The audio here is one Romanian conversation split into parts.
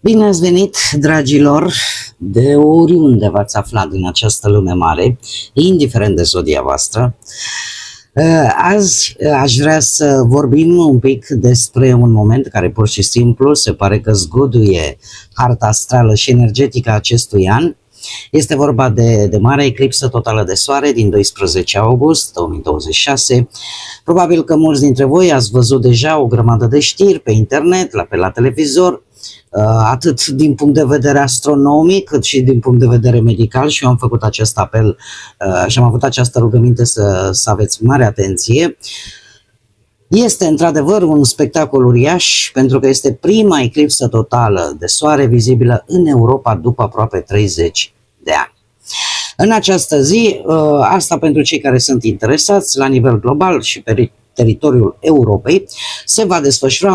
Bine ați venit, dragilor, de oriunde v-ați aflat din această lume mare, indiferent de zodia voastră. Azi aș vrea să vorbim un pic despre un moment care pur și simplu se pare că zguduie harta astrală și energetică a acestui an. Este vorba de marea eclipsă totală de soare din 12 august 2026. Probabil că mulți dintre voi ați văzut deja o grămadă de știri pe internet, la televizor, atât din punct de vedere astronomic cât și din punct de vedere medical, și eu am făcut acest apel și am avut această rugăminte să aveți mare atenție. Este într-adevăr un spectacol uriaș, pentru că este prima eclipsă totală de soare vizibilă în Europa după aproape 30 de ani. În această zi, asta pentru cei care sunt interesați, la nivel global și pe teritoriul Europei, se va desfășura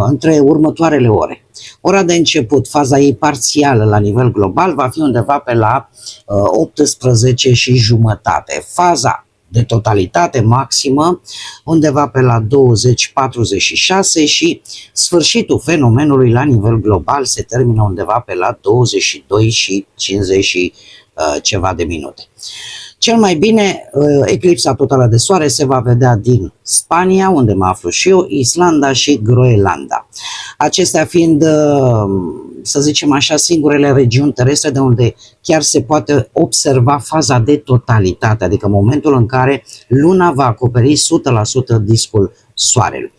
între următoarele ore. Ora de început, faza ei parțială la nivel global, va fi undeva pe la 18 și jumătate. Faza de totalitate maximă undeva pe la 20-46 și sfârșitul fenomenului la nivel global se termină undeva pe la 22 și 50 și ceva de minute. Cel mai bine, eclipsa totală de soare se va vedea din Spania, unde mă aflu și eu, Islanda și Groenlanda. Acestea fiind, să zicem așa, singurele regiuni terestre de unde chiar se poate observa faza de totalitate, adică momentul în care luna va acoperi 100% discul soarelui.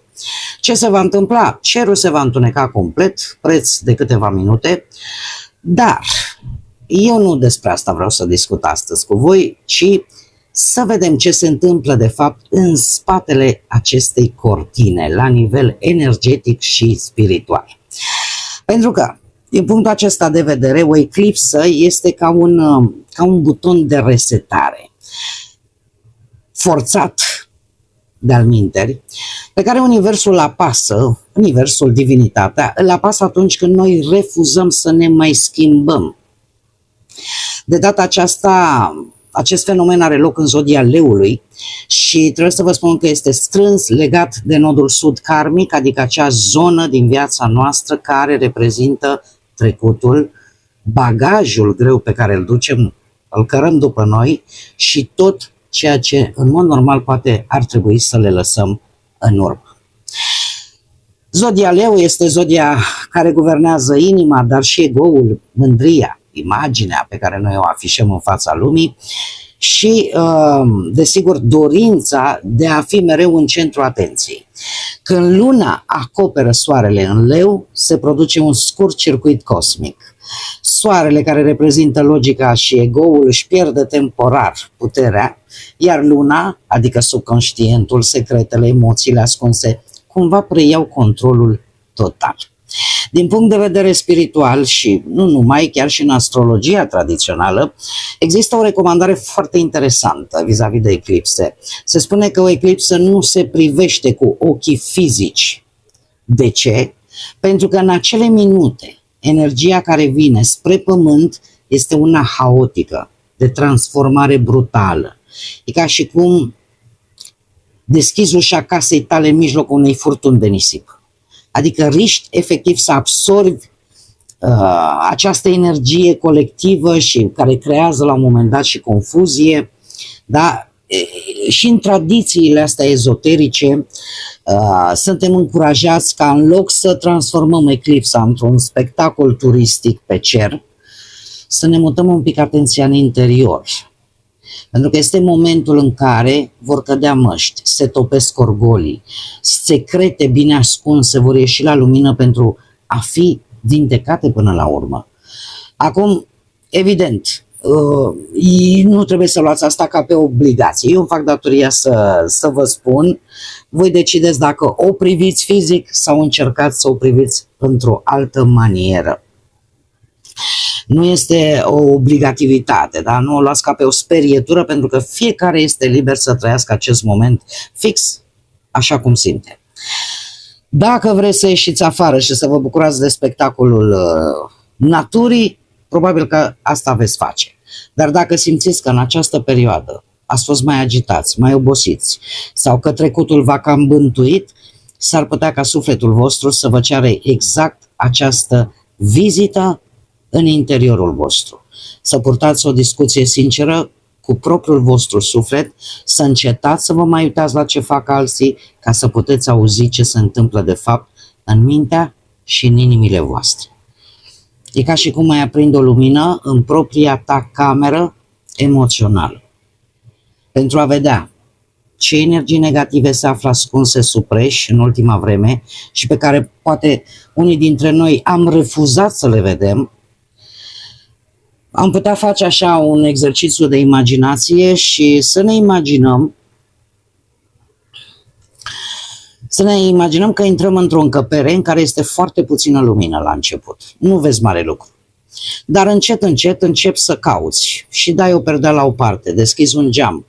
Ce se va întâmpla? Cerul se va întuneca complet, preț de câteva minute, dar eu nu despre asta vreau să discut astăzi cu voi, ci să vedem ce se întâmplă de fapt în spatele acestei cortine, la nivel energetic și spiritual. Pentru că, din punctul acesta de vedere, o eclipsă este ca un buton de resetare, forțat de-al minteri, pe care Universul apasă, Universul, divinitatea, îl apasă atunci când noi refuzăm să ne mai schimbăm. De data aceasta, acest fenomen are loc în zodia Leului și trebuie să vă spun că este strâns legat de nodul sud karmic, adică acea zonă din viața noastră care reprezintă trecutul, bagajul greu pe care îl ducem, îl cărăm după noi și tot ceea ce în mod normal poate ar trebui să le lăsăm în urmă. Zodia Leu este zodia care guvernează inima, dar și ego-ul, mândria, imaginea pe care noi o afișăm în fața lumii și, desigur, dorința de a fi mereu în centru atenției. Când luna acoperă soarele în Leu, se produce un scurt circuit cosmic. Soarele, care reprezintă logica și ego-ul, își pierde temporar puterea, iar luna, adică subconștientul, secretele, emoțiile ascunse, cumva preiau controlul total. Din punct de vedere spiritual și nu numai, chiar și în astrologia tradițională, există o recomandare foarte interesantă vis-a-vis de eclipse. Se spune că o eclipsă nu se privește cu ochii fizici. De ce? Pentru că în acele minute, energia care vine spre pământ este una haotică, de transformare brutală. E ca și cum deschizi ușa casei tale în mijlocul unei furtuni de nisip. Adică riști efectiv să absorbi această energie colectivă și care creează la un moment dat și confuzie, da? Și în tradițiile astea ezoterice suntem încurajați ca în loc să transformăm eclipsa într-un spectacol turistic pe cer, să ne mutăm un pic atenția în interior. Pentru că este momentul în care vor cădea măști, se topesc orgolii, secrete bine ascunse vor ieși la lumină pentru a fi vindecate până la urmă. Acum, evident, nu trebuie să luați asta ca pe obligație. Eu îmi fac datoria să vă spun, voi decideți dacă o priviți fizic sau încercați să o priviți într-o altă manieră. Nu este o obligativitate, da? Nu o luați ca pe o sperietură, pentru că fiecare este liber să trăiască acest moment fix așa cum simte. Dacă vreți să ieșiți afară și să vă bucurați de spectacolul naturii, probabil că asta veți face. Dar dacă simțiți că în această perioadă ați fost mai agitați, mai obosiți sau că trecutul v-a cam bântuit, s-ar putea ca sufletul vostru să vă ceară exact această vizită în interiorul vostru. Să purtați o discuție sinceră cu propriul vostru suflet, să încetați să vă mai uitați la ce fac alții, ca să puteți auzi ce se întâmplă de fapt în mintea și în inimile voastre. E ca și cum ai aprinde o lumină în propria ta cameră emoțională, pentru a vedea ce energii negative se află ascunse sub preș în ultima vreme și pe care poate unii dintre noi am refuzat să le vedem. Am putea face așa un exercițiu de imaginație și să ne imaginăm că intrăm într-o încăpere în care este foarte puțină lumină la început. Nu vezi mare lucru. Dar încet, încet începi să cauți și dai o perdea la o parte, deschizi un geam.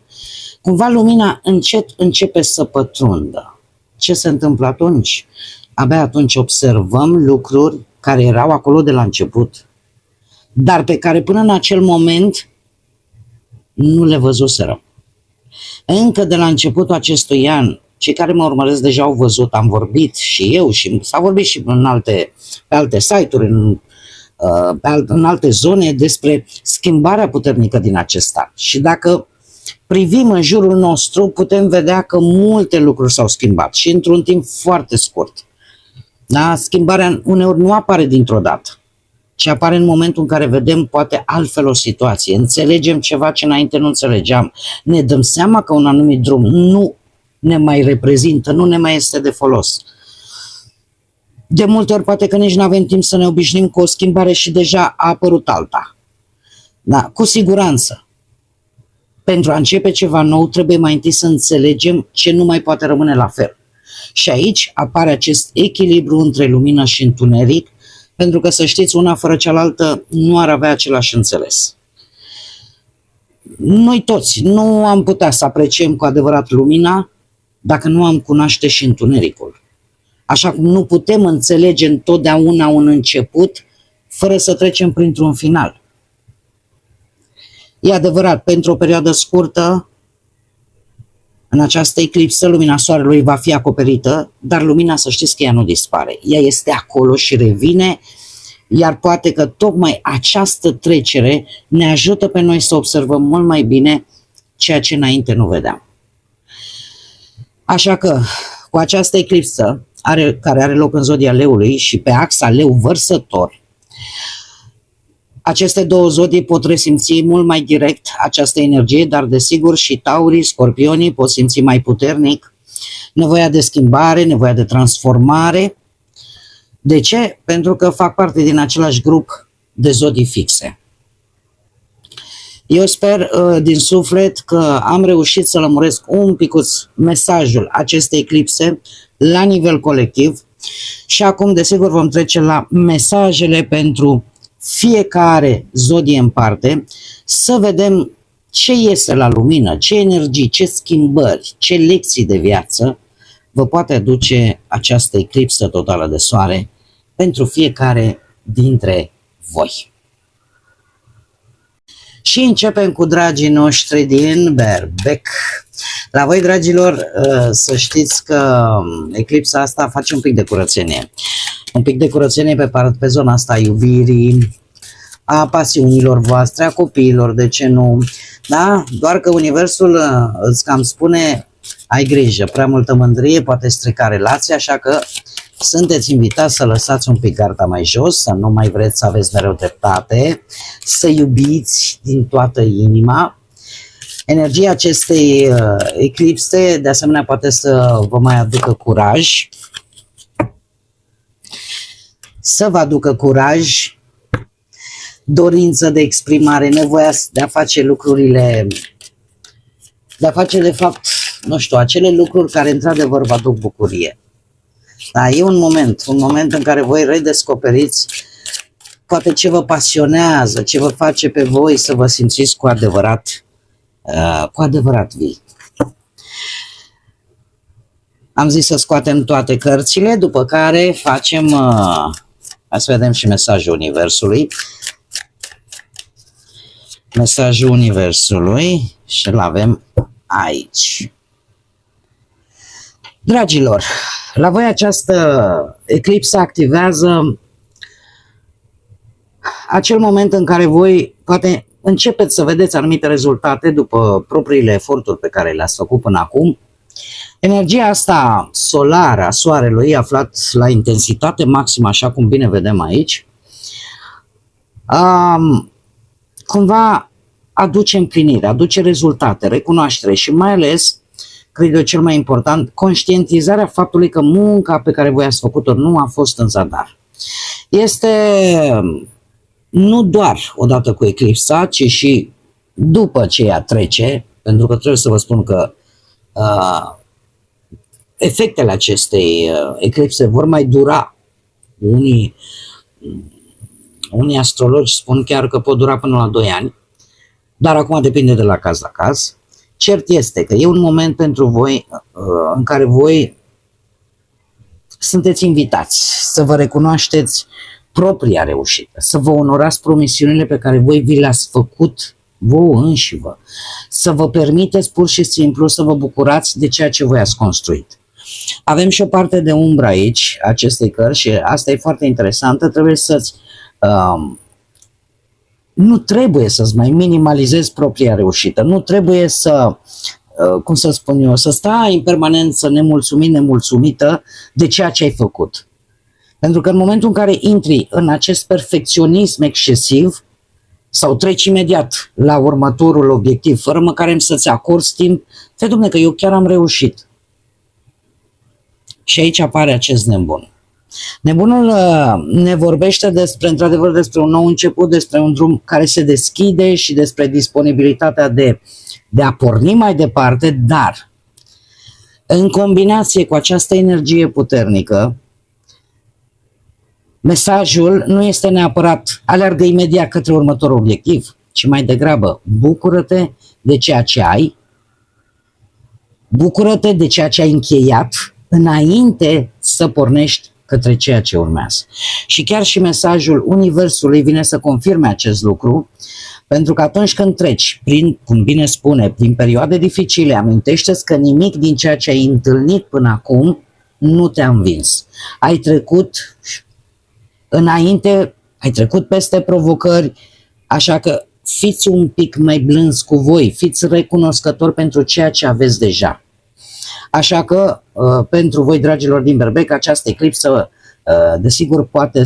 Cumva lumina încet începe să pătrundă. Ce se întâmplă atunci? Abia atunci observăm lucruri care erau acolo de la început, dar pe care până în acel moment nu le văzuserăm. Încă de la începutul acestui an, cei care mă urmăresc deja au văzut, am vorbit și eu și s-a vorbit și pe alte site-uri, în alte zone despre schimbarea puternică din acest an. Și dacă privim în jurul nostru, putem vedea că multe lucruri s-au schimbat și într-un timp foarte scurt. Da? Schimbarea uneori nu apare dintr-o dată, ci apare în momentul în care vedem poate altfel o situație, înțelegem ceva ce înainte nu înțelegeam, ne dăm seama că un anumit drum nu ne mai reprezintă, nu ne mai este de folos. De multe ori poate că nici nu avem timp să ne obișnuim cu o schimbare și deja a apărut alta. Da, cu siguranță. Pentru a începe ceva nou, trebuie mai întâi să înțelegem ce nu mai poate rămâne la fel. Și aici apare acest echilibru între lumină și întuneric, pentru că, să știți, una fără cealaltă nu ar avea același înțeles. Noi toți nu am putea să apreciem cu adevărat lumina dacă nu am cunoaște și întunericul. Așa cum nu putem înțelege întotdeauna un început fără să trecem printr-un final. E adevărat, pentru o perioadă scurtă, în această eclipsă, lumina soarelui va fi acoperită, dar lumina, să știți că ea nu dispare. Ea este acolo și revine, iar poate că tocmai această trecere ne ajută pe noi să observăm mult mai bine ceea ce înainte nu vedeam. Așa că, cu această eclipsă, care are loc în zodia Leului și pe axa Leu Vărsător, aceste două zodii pot resimți mult mai direct această energie, dar desigur și Taurii, Scorpionii pot simți mai puternic nevoia de schimbare, nevoia de transformare. De ce? Pentru că fac parte din același grup de zodii fixe. Eu sper din suflet că am reușit să lămuresc un picuț mesajul acestei eclipse la nivel colectiv și acum desigur vom trece la mesajele pentru fiecare zodie în parte, să vedem ce iese la lumină, ce energii, ce schimbări, ce lecții de viață vă poate aduce această eclipsă totală de soare pentru fiecare dintre voi. Și începem cu dragii noștri din Berbec. La voi, dragilor, să știți că eclipsa asta face un pic de curățenie. Un pic de curățenie pe zona asta a iubirii, a pasiunilor voastre, a copiilor, de ce nu? Da? Doar că universul îți cam spune, ai grijă, prea multă mândrie poate strica relația, așa că sunteți invitați să lăsați un pic garda mai jos, să nu mai vreți să aveți mereu dreptate, să iubiți din toată inima. Energia acestei eclipse, de asemenea, poate să vă mai aducă curaj, să vă aducă curaj, dorință de exprimare, nevoia de a face lucrurile, de a face, de fapt, nu știu, acele lucruri care într-adevăr vă aduc bucurie. Da, e un moment în care voi redescoperiți poate ce vă pasionează, ce vă face pe voi să vă simțiți cu adevărat vii. Am zis să scoatem toate cărțile, după care facem, hai să vedem și mesajul Universului. Mesajul Universului și îl avem aici. Dragilor, la voi această eclipsă activează acel moment în care voi poate începeți să vedeți anumite rezultate după propriile eforturi pe care le-ați făcut până acum. Energia asta solară a soarelui, aflat la intensitate maximă, așa cum bine vedem aici, cumva aduce împlinire, aduce rezultate, recunoaștere și mai ales, cred eu cel mai important, conștientizarea faptului că munca pe care voi ați făcut-o nu a fost în zadar. Este nu doar odată cu eclipsa, ci și după ce ea trece, pentru că trebuie să vă spun că efectele acestei eclipse vor mai dura. Unii astrologi spun chiar că pot dura până la 2 ani, dar acum depinde de la caz la caz. Cert este că e un moment pentru voi în care voi sunteți invitați să vă recunoașteți propria reușită, să vă onorați promisiunile pe care voi vi le-ați făcut vouă înșivă, să vă permiteți pur și simplu să vă bucurați de ceea ce voi ați construit. Avem și o parte de umbră aici, acestei cărți, și asta e foarte interesantă, trebuie să-ți nu trebuie să-ți mai minimalizezi propria reușită, nu trebuie să, cum să spun eu, să stai în permanență nemulțumit, nemulțumită de ceea ce ai făcut. Pentru că în momentul în care intri în acest perfecționism excesiv sau treci imediat la următorul obiectiv, fără măcar să-ți acorzi timp, fie dom'le că eu chiar am reușit. Și aici apare acest nebun. Nebunul ne vorbește despre, într-adevăr, despre un nou început, despre un drum care se deschide și despre disponibilitatea de a porni mai departe, dar în combinație cu această energie puternică, mesajul nu este neapărat aleargă imediat către următorul obiectiv, ci mai degrabă bucură-te de ceea ce ai, bucură-te de ceea ce ai încheiat înainte să pornești către ceea ce urmează. Și chiar și mesajul Universului vine să confirme acest lucru, pentru că atunci când treci prin, cum bine spune, prin perioade dificile, amintește-ți că nimic din ceea ce ai întâlnit până acum nu te-a învins. Ai trecut înainte, ai trecut peste provocări, așa că fiți un pic mai blânzi cu voi, fiți recunoscători pentru ceea ce aveți deja. Așa că, pentru voi, dragilor din Berbec, această eclipsă, desigur, poate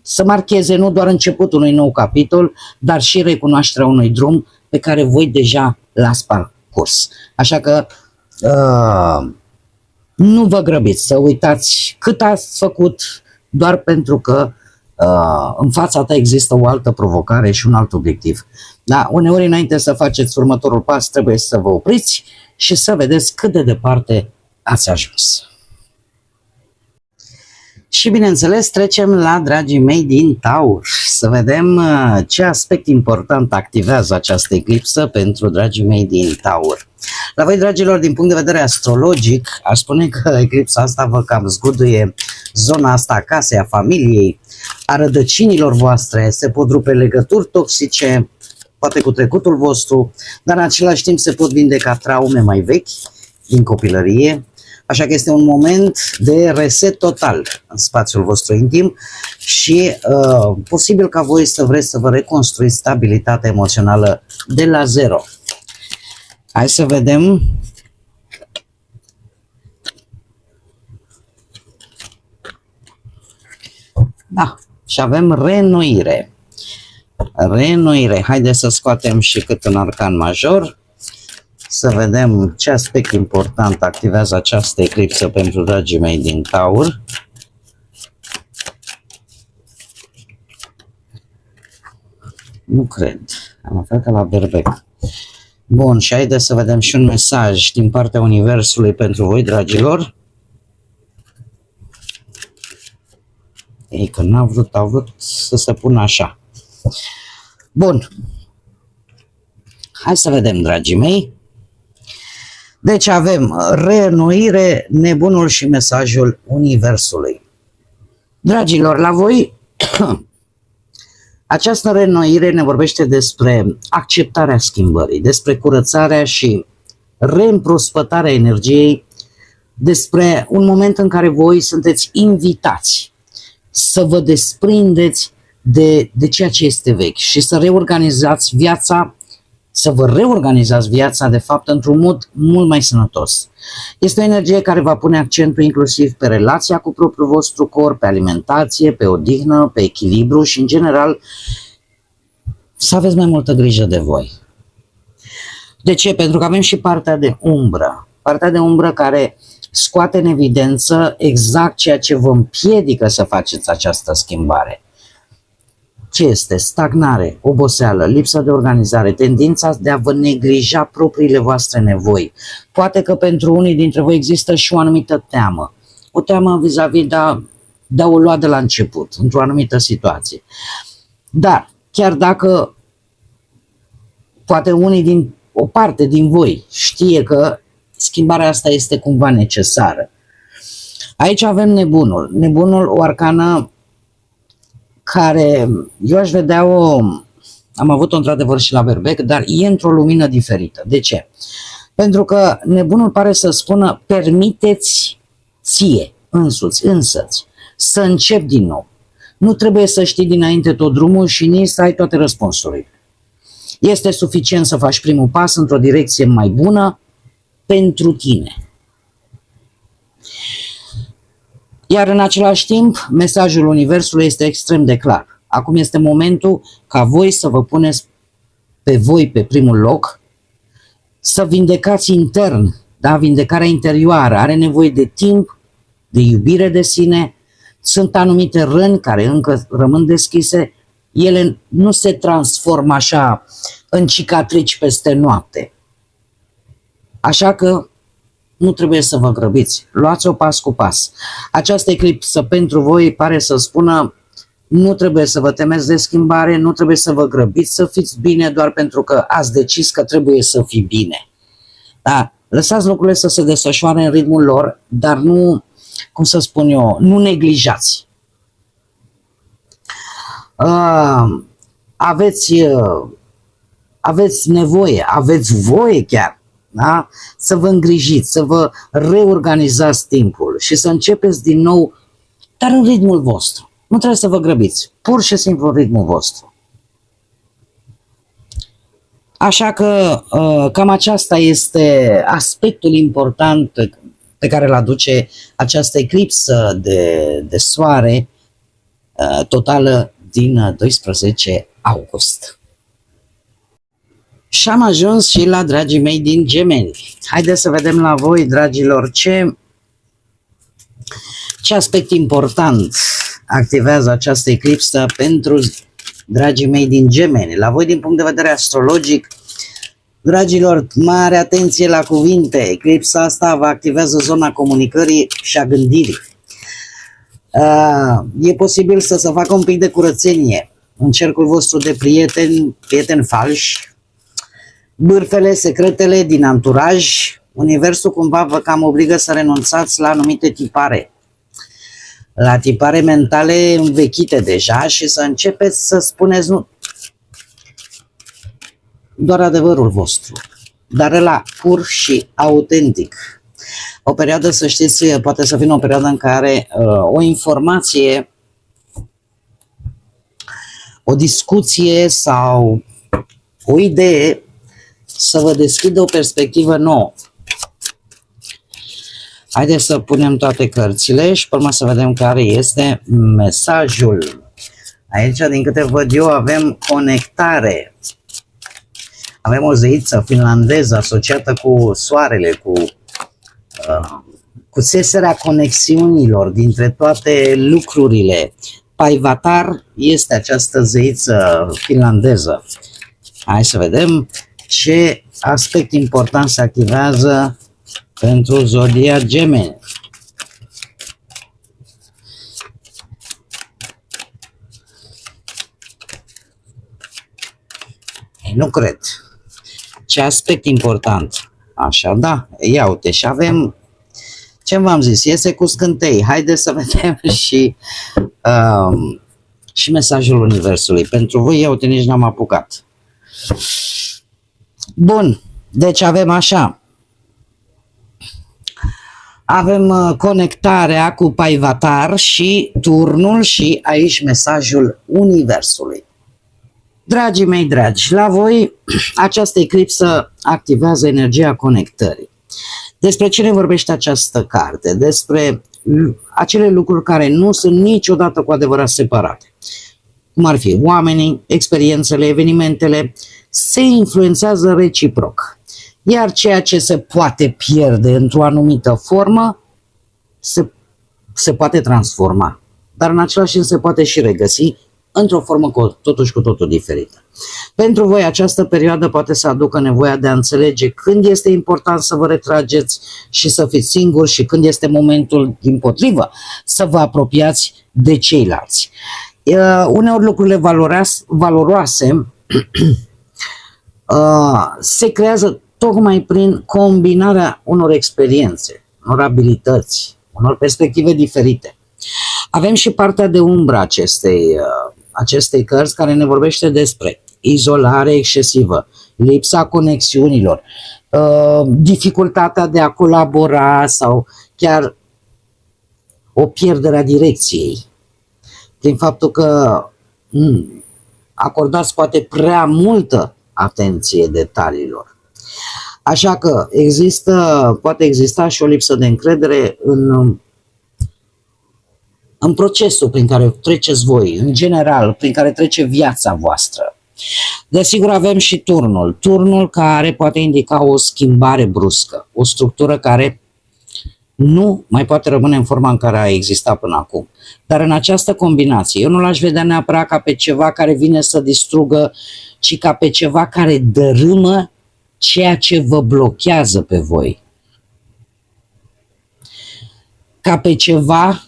să marcheze nu doar începutul unui nou capitol, dar și recunoașterea unui drum pe care voi deja l-ați parcurs. Așa că nu vă grăbiți să uitați cât ați făcut doar pentru că în fața ta există o altă provocare și un alt obiectiv. Da, uneori, înainte să faceți următorul pas, trebuie să vă opriți și să vedeți cât de departe ați ajuns. Și bineînțeles trecem la dragii mei din Taur, să vedem ce aspect important activează această eclipsă pentru dragii mei din Taur. La voi, dragilor, din punct de vedere astrologic, aș spune că eclipsa asta vă cam zguduie zona asta a casei, a familiei, a rădăcinilor voastre, se pot rupe legături toxice, poate cu trecutul vostru, dar în același timp se pot vindeca traume mai vechi din copilărie, așa că este un moment de reset total în spațiul vostru intim și posibil ca voi să vreți să vă reconstruiți stabilitatea emoțională de la zero. Hai să vedem. Da, și avem reînnoire. Reînnoire. Haideți să scoatem și cât un arcan major. Să vedem ce aspect important activează această eclipsă pentru dragii mei din Taur. Nu cred. Am aflat că la Berbec. Bun, și haideți să vedem și un mesaj din partea Universului pentru voi, dragilor. Ei, că n-a vrut, a vrut să se pună așa. Bun. Hai să vedem, dragii mei. Deci avem reînnoire, nebunul și mesajul Universului. Dragilor, la voi, această reînnoire ne vorbește despre acceptarea schimbării, despre curățarea și reîmprospătarea energiei, despre un moment în care voi sunteți invitați să vă desprindeți de ceea ce este vechi și să reorganizați viața, să vă reorganizați viața, de fapt, într-un mod mult mai sănătos. Este o energie care va pune accentul inclusiv pe relația cu propriul vostru corp, pe alimentație, pe odihnă, pe echilibru și, în general, să aveți mai multă grijă de voi. De ce? Pentru că avem și partea de umbră. Partea de umbră care scoate în evidență exact ceea ce vă împiedică să faceți această schimbare. Ce este? Stagnare, oboseală, lipsă de organizare, tendința de a vă neglija propriile voastre nevoi. Poate că pentru unii dintre voi există și o anumită teamă. O teamă vis-a-vis de a o lua de la început, într-o anumită situație. Dar, chiar dacă poate o parte din voi știe că schimbarea asta este cumva necesară. Aici avem nebunul. Nebunul, o arcană care eu aș vedea-o, am avut-o într-adevăr și la berbec, dar e într-o lumină diferită. De ce? Pentru că nebunul pare să spună, permiteți ție însăți, să încep din nou. Nu trebuie să știi dinainte tot drumul și nici să ai toate răspunsurile. Este suficient să faci primul pas într-o direcție mai bună pentru tine. Iar în același timp, mesajul Universului este extrem de clar. Acum este momentul ca voi să vă puneți pe voi pe primul loc, să vindecați intern, da? Vindecarea interioară are nevoie de timp, de iubire de sine. Sunt anumite răni care încă rămân deschise, ele nu se transformă așa în cicatrici peste noapte. Așa că nu trebuie să vă grăbiți, luați-o pas cu pas. Această eclipsă pentru voi pare să spună, nu trebuie să vă temeți de schimbare, nu trebuie să vă grăbiți să fiți bine doar pentru că ați decis că trebuie să fii bine. Da? Lăsați lucrurile să se desfășoare în ritmul lor, dar nu, cum să spun eu, nu neglijați. Aveți nevoie, aveți voie chiar, da? Să vă îngrijiți, să vă reorganizați timpul și să începeți din nou, dar în ritmul vostru. Nu trebuie să vă grăbiți, pur și simplu în ritmul vostru. Așa că cam aceasta este aspectul important pe care îl aduce această eclipsă de soare totală din 12 august. Și am ajuns și la dragii mei din Gemeni. Haideți să vedem la voi, dragilor, ce aspect important activează această eclipsă pentru dragii mei din Gemeni. La voi, din punct de vedere astrologic, dragilor, mare atenție la cuvinte. Eclipsa asta vă activează zona comunicării și a gândirii. E posibil să se facă un pic de curățenie în cercul vostru de prieteni falși, bârfele, secretele din anturaj. Universul cumva vă cam obligă să renunțați la anumite tipare, la tipare mentale învechite deja și să începeți să spuneți nu, doar adevărul vostru, dar ăla pur și autentic. O perioadă, să știți, poate să vină o perioadă în care o informație, o discuție sau o idee să vă deschidă o perspectivă nouă. Haideți să punem toate cărțile și pe urmă să vedem care este mesajul. Aici, din câte văd eu, avem conectare. Avem o zeiță finlandeză asociată cu soarele, cu țeserea conexiunilor dintre toate lucrurile. Paivatar este această zeiță finlandeză. Hai să vedem ce aspect important se activează pentru zodia Gemeni. Nu cred. Ce aspect important. Așa, da, ia uite și avem, ce v-am zis, iese cu scântei. Haideți să vedem și mesajul Universului. Pentru voi, ia uite, nici n-am apucat. Bun, deci avem așa. Avem conectarea cu Paivatar și turnul și aici mesajul Universului. Dragii mei dragi, la voi această eclipsă activează energia conectării. Despre ce ne vorbește această carte? Despre acele lucruri care nu sunt niciodată cu adevărat separate. Cum ar fi oamenii, experiențele, evenimentele, se influențează reciproc. Iar ceea ce se poate pierde într-o anumită formă, se poate transforma. Dar în același timp se poate și regăsi într-o formă totuși cu totul diferită. Pentru voi această perioadă poate să aducă nevoia de a înțelege când este important să vă retrageți și să fiți singuri și când este momentul dimpotrivă să vă apropiați de ceilalți. Uneori lucrurile valoroase se creează tocmai prin combinarea unor experiențe, unor abilități, unor perspective diferite. Avem și partea de umbră acestei cărți care ne vorbește despre izolare excesivă, lipsa conexiunilor, dificultatea de a colabora sau chiar o pierdere a direcției. Prin faptul că acordați poate prea multă atenție detaliilor. Așa că poate exista și o lipsă de încredere în procesul prin care treceți voi, în general, prin care trece viața voastră. Desigur avem și turnul care poate indica o schimbare bruscă, o structură care nu mai poate rămâne în forma în care a existat până acum. Dar în această combinație, eu nu l-aș vedea neapărat ca pe ceva care vine să distrugă, ci ca pe ceva care dărâmă ceea ce vă blochează pe voi. Ca pe ceva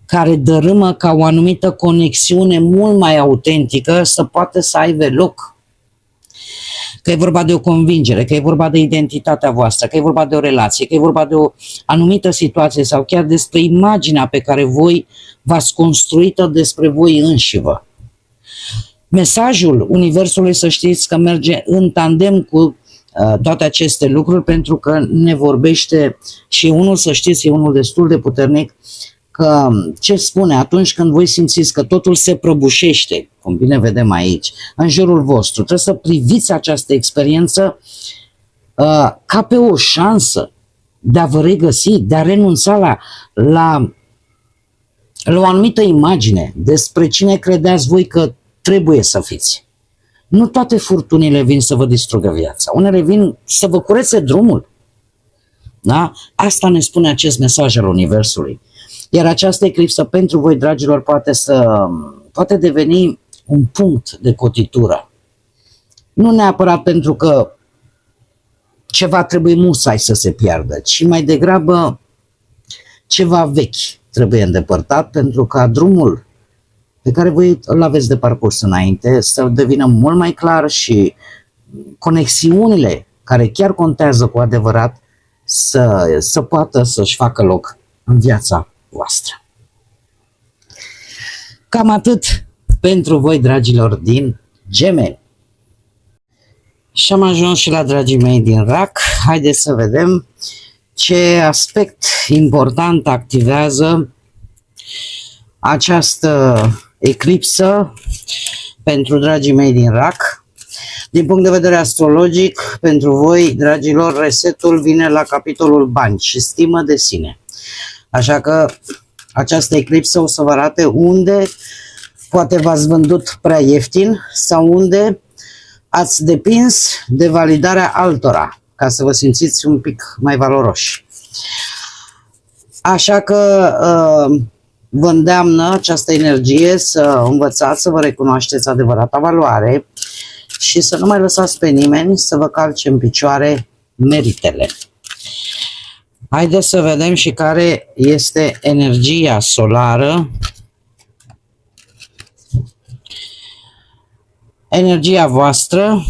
care dărâmă ca o anumită conexiune mult mai autentică să poată să aibă loc. Că e vorba de o convingere, că e vorba de identitatea voastră, că e vorba de o relație, că e vorba de o anumită situație sau chiar despre imaginea pe care voi v-ați construit-o despre voi înșivă. Mesajul Universului, să știți că merge în tandem cu toate aceste lucruri, pentru că ne vorbește și unul, să știți, e unul destul de puternic, că ce spune atunci când voi simțiți că totul se prăbușește, cum bine vedem aici, în jurul vostru, trebuie să priviți această experiență ca pe o șansă de a vă regăsi, de a renunța la o anumită imagine despre cine credeați voi că trebuie să fiți. Nu toate furtunile vin să vă distrugă viața, unele vin să vă curețe drumul. Da? Asta ne spune acest mesaj al Universului. Iar această eclipsă pentru voi, dragilor, poate deveni un punct de cotitură. Nu neapărat pentru că ceva trebuie musai să se piardă, ci mai degrabă ceva vechi trebuie îndepărtat pentru ca drumul pe care voi îl aveți de parcurs înainte să devină mult mai clar și conexiunile care chiar contează cu adevărat să poată să-și facă loc în viața voastră. Cam atât pentru voi, dragilor, din Gemeni. Și am ajuns și la dragii mei din Rac. Haideți să vedem ce aspect important activează această eclipsă pentru dragii mei din Rac. Din punct de vedere astrologic, pentru voi, dragilor, resetul vine la capitolul bani și stimă de sine. Așa că această eclipsă o să vă arate unde poate v-ați vândut prea ieftin sau unde ați depins de validarea altora ca să vă simțiți un pic mai valoroși. Așa că vă îndeamnă această energie să învățați să vă recunoașteți adevărata valoare și să nu mai lăsați pe nimeni să vă calce în picioare meritele. Haideți să vedem și care este energia solară, energia voastră,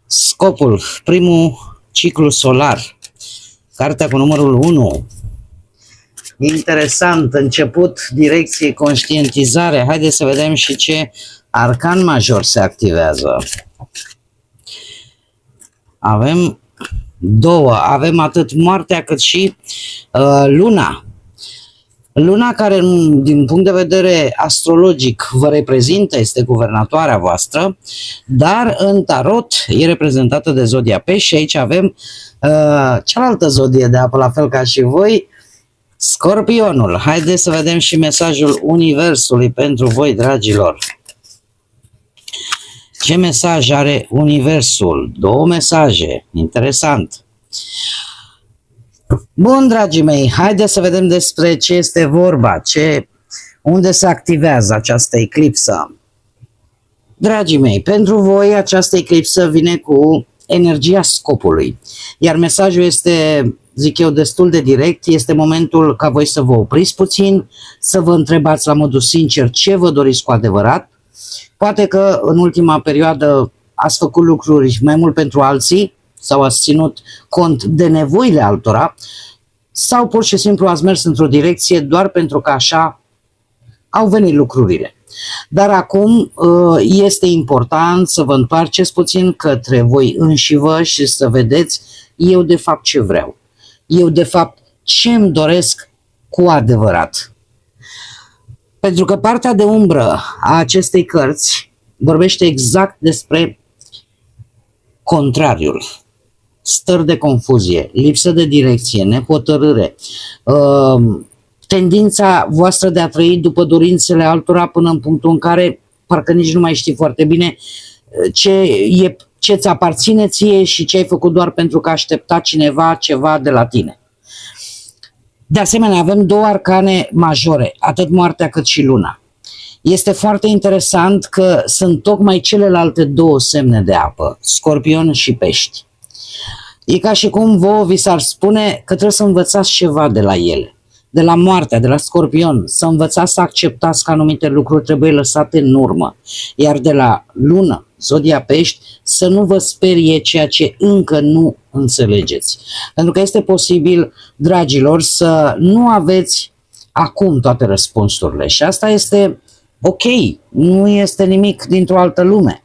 scopul, primul ciclu solar, cartea cu numărul 1. Interesant, început, direcție, conștientizare. Haideți să vedem și ce arcan major se activează. Avem două, avem atât moartea cât și luna. Luna care din punct de vedere astrologic vă reprezintă, este guvernatoarea voastră, dar în tarot e reprezentată de zodia Pești și aici avem cealaltă zodie de apă, la fel ca și voi, Scorpionul. Haideți să vedem și mesajul Universului pentru voi, dragilor. Ce mesaj are Universul? Două mesaje. Interesant. Bun, dragii mei, haideți să vedem despre ce este vorba, unde se activează această eclipsă. Dragii mei, pentru voi această eclipsă vine cu energia scopului, iar mesajul este, zic eu, destul de direct. Este momentul ca voi să vă opriți puțin, să vă întrebați la modul sincer ce vă doriți cu adevărat. Poate că în ultima perioadă ați făcut lucruri mai mult pentru alții sau ați ținut cont de nevoile altora sau pur și simplu ați mers într-o direcție doar pentru că așa au venit lucrurile. Dar acum este important să vă întoarceți puțin către voi înșivă și să vedeți eu de fapt ce vreau. Eu de fapt ce îmi doresc cu adevărat. Pentru că partea de umbră a acestei cărți vorbește exact despre contrariul. Stări de confuzie, lipsă de direcție, nehotărâre, tendința voastră de a trăi după dorințele altora până în punctul în care parcă nici nu mai știi foarte bine ce ți aparține ție și ce ai făcut doar pentru că aștepta cineva ceva de la tine. De asemenea, avem două arcane majore, atât moartea cât și luna. Este foarte interesant că sunt tocmai celelalte două semne de apă, Scorpion și Pești. E ca și cum vouă vi s-ar spune că trebuie să învățați ceva de la ele. De la moartea, de la Scorpion, să învățați să acceptați că anumite lucruri trebuie lăsate în urmă. Iar de la lună, zodia Pești, să nu vă sperie ceea ce încă nu înțelegeți. Pentru că este posibil, dragilor, să nu aveți acum toate răspunsurile. Și asta este ok, nu este nimic dintr-o altă lume.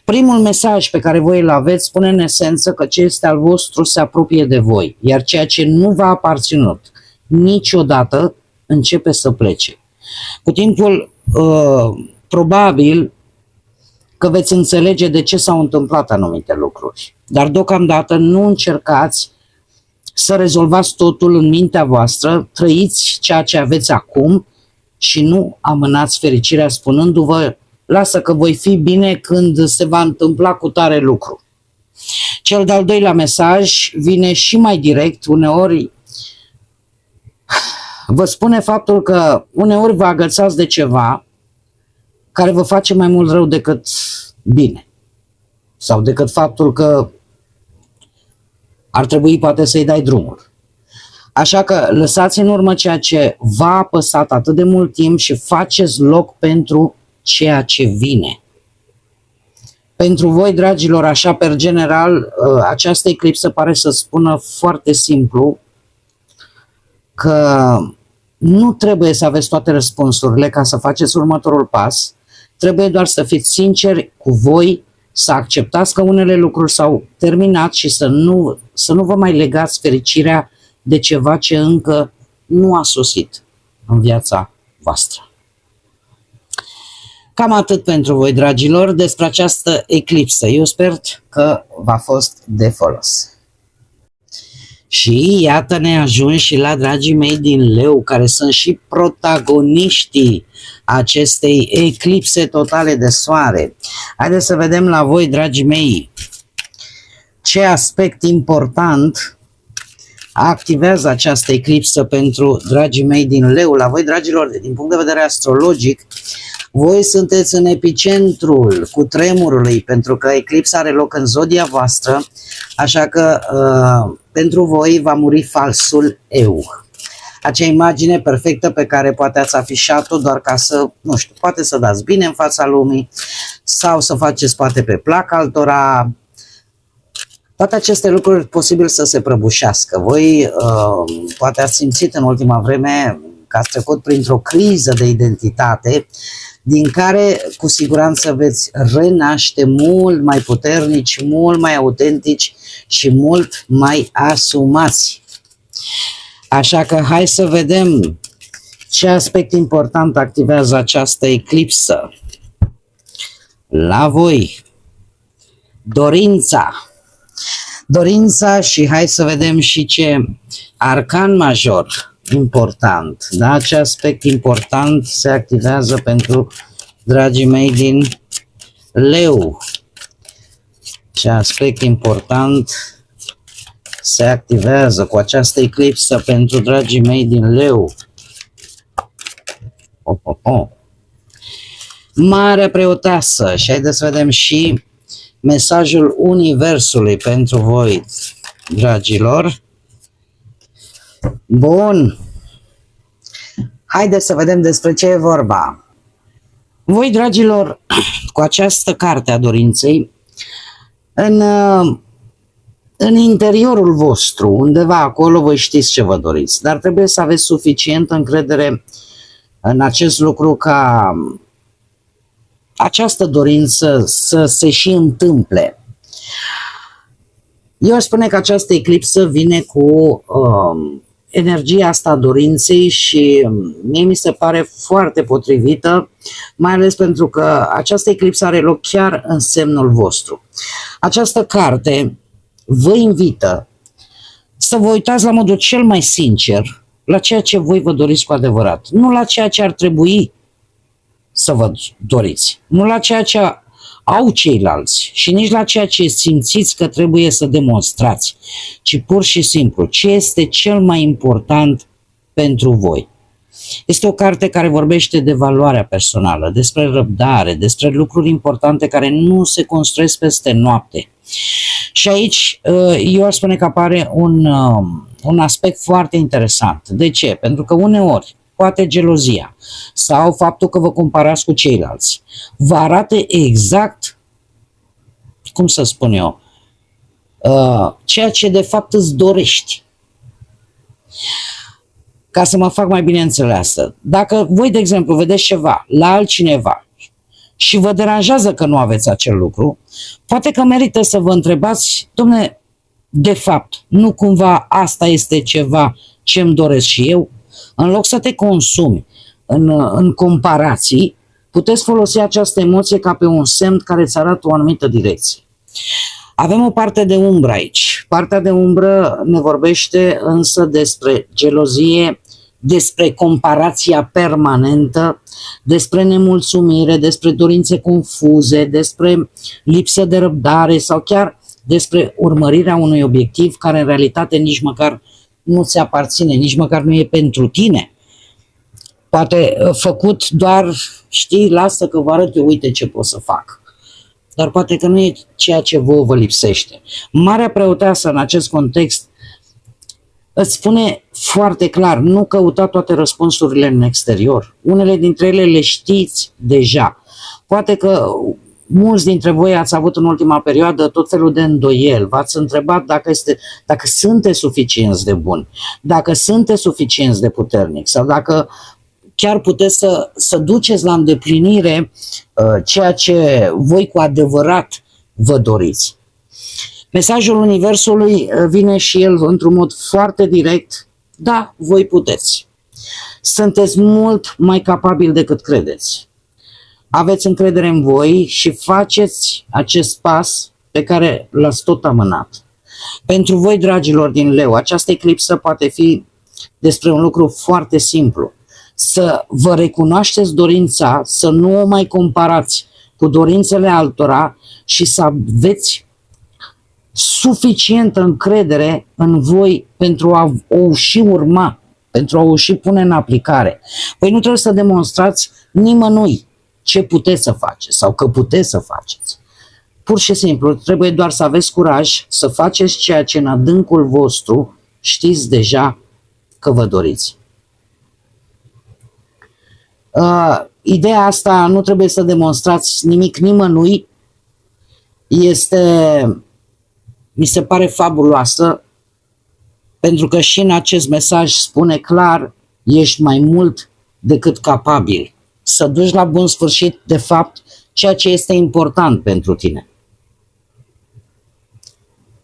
Primul mesaj pe care voi îl aveți spune în esență că ce este al vostru se apropie de voi, iar ceea ce nu v-a aparținut niciodată începe să plece. Cu timpul, probabil că veți înțelege de ce s-au întâmplat anumite lucruri, dar deocamdată nu încercați să rezolvați totul în mintea voastră, trăiți ceea ce aveți acum și nu amânați fericirea spunându-vă: lasă că voi fi bine când se va întâmpla cu tare lucru. Cel de-al doilea mesaj vine și mai direct, uneori vă spune faptul că uneori vă agățați de ceva care vă face mai mult rău decât bine. Sau decât faptul că ar trebui poate să-i dai drumul. Așa că lăsați în urmă ceea ce v-a apăsat atât de mult timp și faceți loc pentru ceea ce vine. Pentru voi, dragilor, așa per general, această eclipsă pare să spună foarte simplu că nu trebuie să aveți toate răspunsurile ca să faceți următorul pas, trebuie doar să fiți sinceri cu voi, să acceptați că unele lucruri s-au terminat și să nu vă mai legați fericirea de ceva ce încă nu a sosit în viața voastră. Cam atât pentru voi, dragilor, despre această eclipsă. Eu sper că v-a fost de folos. Și iată ne ajung și la dragii mei din Leu, care sunt și protagoniștii acestei eclipse totale de soare. Haideți să vedem la voi, dragii mei, ce aspect important activează această eclipsă pentru dragii mei din Leu. La voi, dragilor, din punct de vedere astrologic, voi sunteți în epicentrul cutremurului, pentru că eclipsa are loc în zodia voastră, așa că pentru voi va muri falsul eu. Acea imagine perfectă pe care poate ați afișat-o doar ca să, nu știu, poate să dați bine în fața lumii sau să faceți poate pe plac altora. Toate aceste lucruri posibil să se prăbușească. Voi poate ați simțit în ultima vreme că ați trecut printr-o criză de identitate din care cu siguranță veți renaște mult mai puternici, mult mai autentici și mult mai asumați. Așa că hai să vedem ce aspect important activează această eclipsă la voi. Dorința și hai să vedem și ce arcan major important, da? Ce aspect important se activează pentru dragii mei din Leu. Ce aspect important se activează cu această eclipsă pentru dragii mei din Leu. Marea Preoteasă. Și haideți să vedem și mesajul Universului pentru voi, dragilor. Bun. Haideți să vedem despre ce e vorba. Voi, dragilor, cu această carte a dorinței, în interiorul vostru, undeva acolo, voi știți ce vă doriți, dar trebuie să aveți suficientă încredere în acest lucru ca această dorință să se și întâmple. Eu aș spune că această eclipsă vine cu energia asta a dorinței și mie mi se pare foarte potrivită, mai ales pentru că această eclipsă are loc chiar în semnul vostru. Această carte vă invită să vă uitați la modul cel mai sincer la ceea ce voi vă doriți cu adevărat, nu la ceea ce ar trebui să vă doriți, nu la ceea ce au ceilalți și nici la ceea ce simțiți că trebuie să demonstrați, ci pur și simplu ce este cel mai important pentru voi. Este o carte care vorbește de valoarea personală, despre răbdare, despre lucruri importante care nu se construiesc peste noapte. Și aici eu aș spune că apare un aspect foarte interesant. De ce? Pentru că uneori poate gelozia sau faptul că vă comparați cu ceilalți vă arată exact, cum să spun eu, ceea ce de fapt îți dorești. Ca să mă fac mai bine înțeleasă, dacă voi, de exemplu, vedeți ceva la altcineva și vă deranjează că nu aveți acel lucru, poate că merită să vă întrebați, dom'le, de fapt, nu cumva asta este ceva ce îmi doresc și eu? În loc să te consumi în comparații, puteți folosi această emoție ca pe un semn care îți arată o anumită direcție. Avem o parte de umbră aici. Partea de umbră ne vorbește însă despre gelozie, despre comparația permanentă, despre nemulțumire, despre dorințe confuze, despre lipsă de răbdare sau chiar despre urmărirea unui obiectiv care în realitate nici măcar nu ți aparține, nici măcar nu e pentru tine. Poate făcut doar, știi, lasă că vă arăt eu, uite ce pot să fac. Dar poate că nu e ceea ce vă lipsește. Marea Preoteasă în acest context îți spune foarte clar, nu căuta toate răspunsurile în exterior. Unele dintre ele le știți deja. Poate că mulți dintre voi ați avut în ultima perioadă tot felul de îndoieli. V-ați întrebat dacă sunteți suficienți de buni, dacă sunteți suficienți de puternici sau dacă chiar puteți să duceți la îndeplinire ceea ce voi cu adevărat vă doriți. Mesajul Universului vine și el într-un mod foarte direct. Da, voi puteți. Sunteți mult mai capabili decât credeți. Aveți încredere în voi și faceți acest pas pe care l-ați tot amânat. Pentru voi, dragilor din Leu, această eclipsă poate fi despre un lucru foarte simplu. Să vă recunoașteți dorința, să nu o mai comparați cu dorințele altora și să aveți suficientă încredere în voi pentru a o și urma, pentru a o și pune în aplicare. Păi nu trebuie să demonstrați nimănui ce puteți să faceți sau că puteți să faceți. Pur și simplu, trebuie doar să aveți curaj să faceți ceea ce în adâncul vostru știți deja că vă doriți. Ideea asta nu trebuie să demonstrați nimic nimănui. Mi se pare fabuloasă, pentru că și în acest mesaj spune clar ești mai mult decât capabil să duci la bun sfârșit, de fapt, ceea ce este important pentru tine.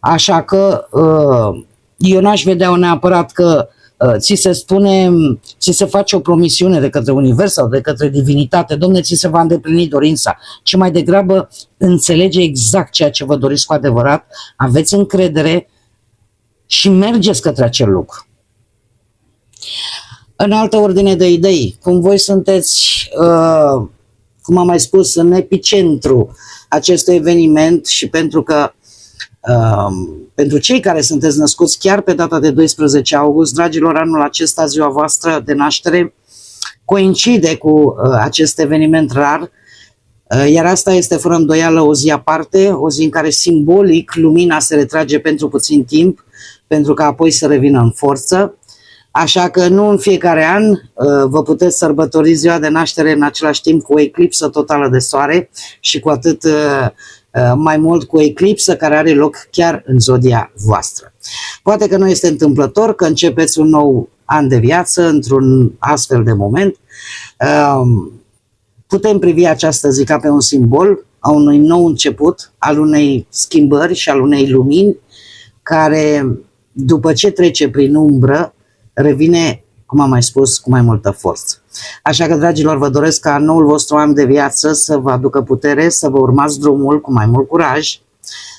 Așa că eu n-aș vedea neapărat că ți se spune, ți se face o promisiune de către univers sau de către divinitate, domne, ți se va îndeplini dorința, ci mai degrabă înțelege exact ceea ce vă doriți cu adevărat, aveți încredere și mergeți către acel lucru. În altă ordine de idei, cum voi sunteți, cum am mai spus, în epicentru acestui eveniment și pentru că pentru cei care sunteți născuți chiar pe data de 12 august, dragilor, anul acesta, ziua voastră de naștere, coincide cu acest eveniment rar, iar asta este fără îndoială o zi aparte, o zi în care simbolic lumina se retrage pentru puțin timp, pentru că apoi să revină în forță. Așa că nu în fiecare an vă puteți sărbători ziua de naștere în același timp cu o eclipsă totală de soare și cu atât mai mult cu o eclipsă care are loc chiar în zodia voastră. Poate că nu este întâmplător că începeți un nou an de viață într-un astfel de moment. Putem privi această zi ca pe un simbol a unui nou început, al unei schimbări și al unei lumini care, după ce trece prin umbră, revine, cum am mai spus, cu mai multă forță. Așa că, dragilor, vă doresc ca noul vostru an de viață să vă aducă putere, să vă urmați drumul cu mai mult curaj,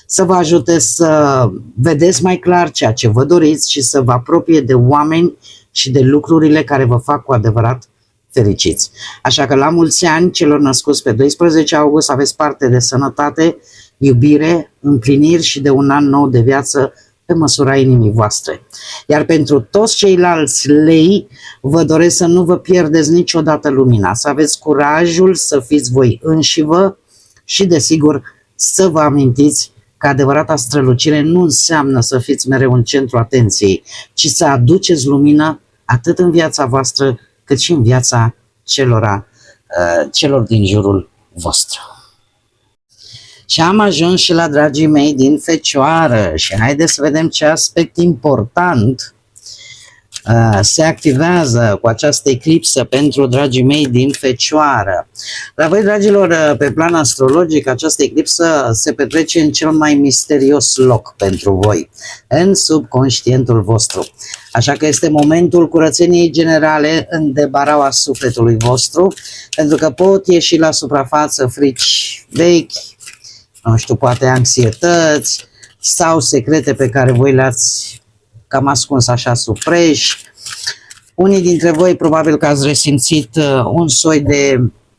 să vă ajute să vedeți mai clar ceea ce vă doriți și să vă apropie de oameni și de lucrurile care vă fac cu adevărat fericiți. Așa că, la mulți ani celor născuți pe 12 august, aveți parte de sănătate, iubire, împliniri și de un an nou de viață pe măsura inimii voastre. Iar pentru toți ceilalți lei, vă doresc să nu vă pierdeți niciodată lumina, să aveți curajul să fiți voi înșivă și, desigur, să vă amintiți că adevărata strălucire nu înseamnă să fiți mereu în centrul atenției, ci să aduceți lumină atât în viața voastră, cât și în viața celor din jurul vostru. Și am ajuns și la dragii mei din Fecioară și haideți să vedem ce aspect important se activează cu această eclipsă pentru dragii mei din Fecioară. La voi, dragilor, pe plan astrologic, această eclipsă se petrece în cel mai misterios loc pentru voi, în subconștientul vostru. Așa că este momentul curățeniei generale în debaraua sufletului vostru, pentru că pot ieși la suprafață frici vechi, nu știu, poate anxietăți sau secrete pe care voi le-ați cam ascuns așa sub preș. Unii dintre voi probabil că ați resimțit un soi de,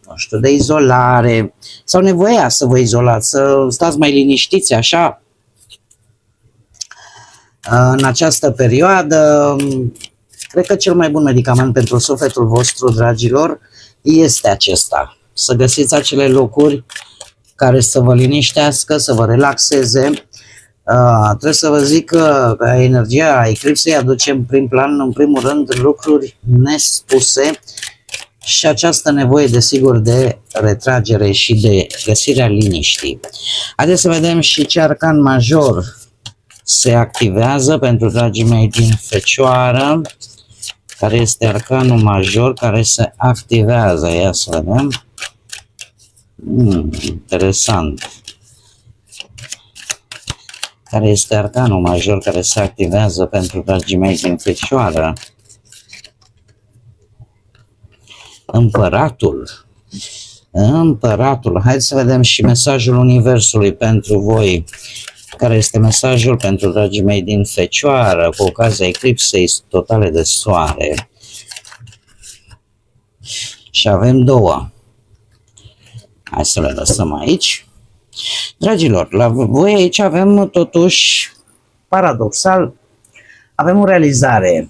nu știu, de izolare sau nevoia să vă izolați, să stați mai liniștiți așa în această perioadă. Cred că cel mai bun medicament pentru sufletul vostru, dragilor, este acesta. Să găsiți acele locuri care să vă liniștească, să vă relaxeze. Trebuie să vă zic că energia eclipsei aduce în prim plan, în primul rând, lucruri nespuse și această nevoie, desigur, de retragere și de găsirea liniștii. Haideți să vedem și ce arcan major se activează pentru dragii mei din Fecioară. Care este arcanul major care se activează? Ia să vedem. Interesant. Care este arcanul major care se activează pentru dragii mei din Fecioară? Împăratul. Împăratul. Haideți să vedem și mesajul Universului pentru voi. Care este mesajul pentru dragii mei din Fecioară cu ocazia eclipsei totale de soare? Și avem două. Hai să le lăsăm aici. Dragilor, la voi aici avem totuși, paradoxal, avem o realizare.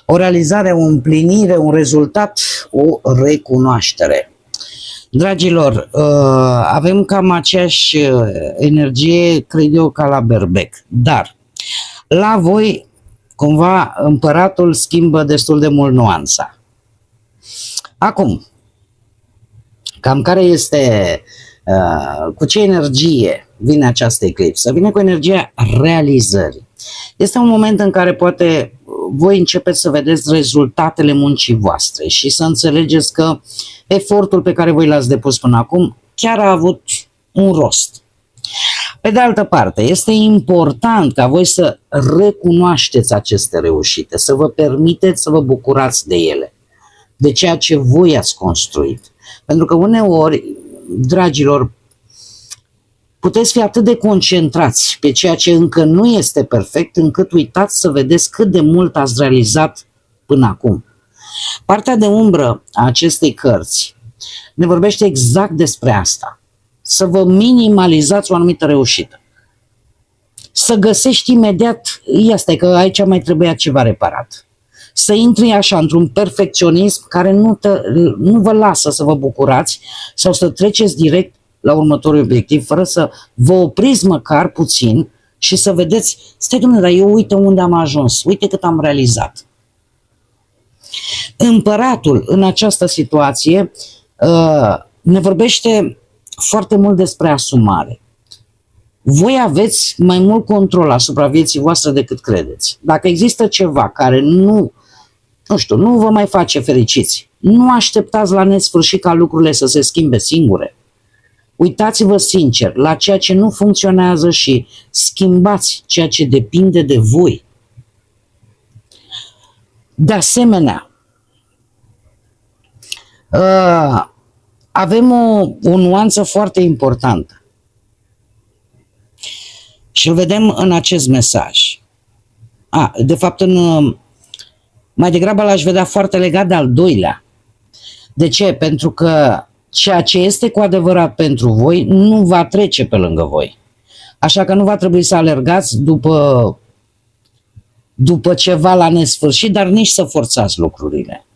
O realizare, o împlinire, un rezultat, o recunoaștere. Dragilor, avem cam aceeași energie, cred eu, ca la berbec. Dar la voi, cumva, împăratul schimbă destul de mult nuanța. Acum, cam care este, cu ce energie vine această eclipsă? Vine cu energia realizării. Este un moment în care poate voi începeți să vedeți rezultatele muncii voastre și să înțelegeți că efortul pe care voi l-ați depus până acum chiar a avut un rost. Pe de altă parte, este important ca voi să recunoașteți aceste reușite, să vă permiteți să vă bucurați de ele, de ceea ce voi ați construit. Pentru că uneori, dragilor, puteți fi atât de concentrați pe ceea ce încă nu este perfect, încât uitați să vedeți cât de mult ați realizat până acum. Partea de umbră a acestei cărți ne vorbește exact despre asta. Să vă minimalizați o anumită reușită. Să găsești imediat, asta e că aici mai trebuia ceva reparat. Să intri așa într-un perfecționism care nu vă lasă să vă bucurați sau să treceți direct la următorul obiectiv, fără să vă opriți măcar puțin și să vedeți, stai Dumnezeu, dar eu uite unde am ajuns, uite cât am realizat. Împăratul în această situație ne vorbește foarte mult despre asumare. Voi aveți mai mult control asupra vieții voastre decât credeți. Dacă există ceva care nu vă mai face fericiți, nu așteptați la nesfârșit ca lucrurile să se schimbe singure. Uitați-vă sincer la ceea ce nu funcționează și schimbați ceea ce depinde de voi. De asemenea, avem o nuanță foarte importantă și îl vedem în acest mesaj. De fapt, mai degrabă l-aș vedea foarte legat de al doilea. De ce? Pentru că ceea ce este cu adevărat pentru voi nu va trece pe lângă voi. Așa că nu va trebui să alergați după ceva la nesfârșit, dar nici să forțați lucrurile.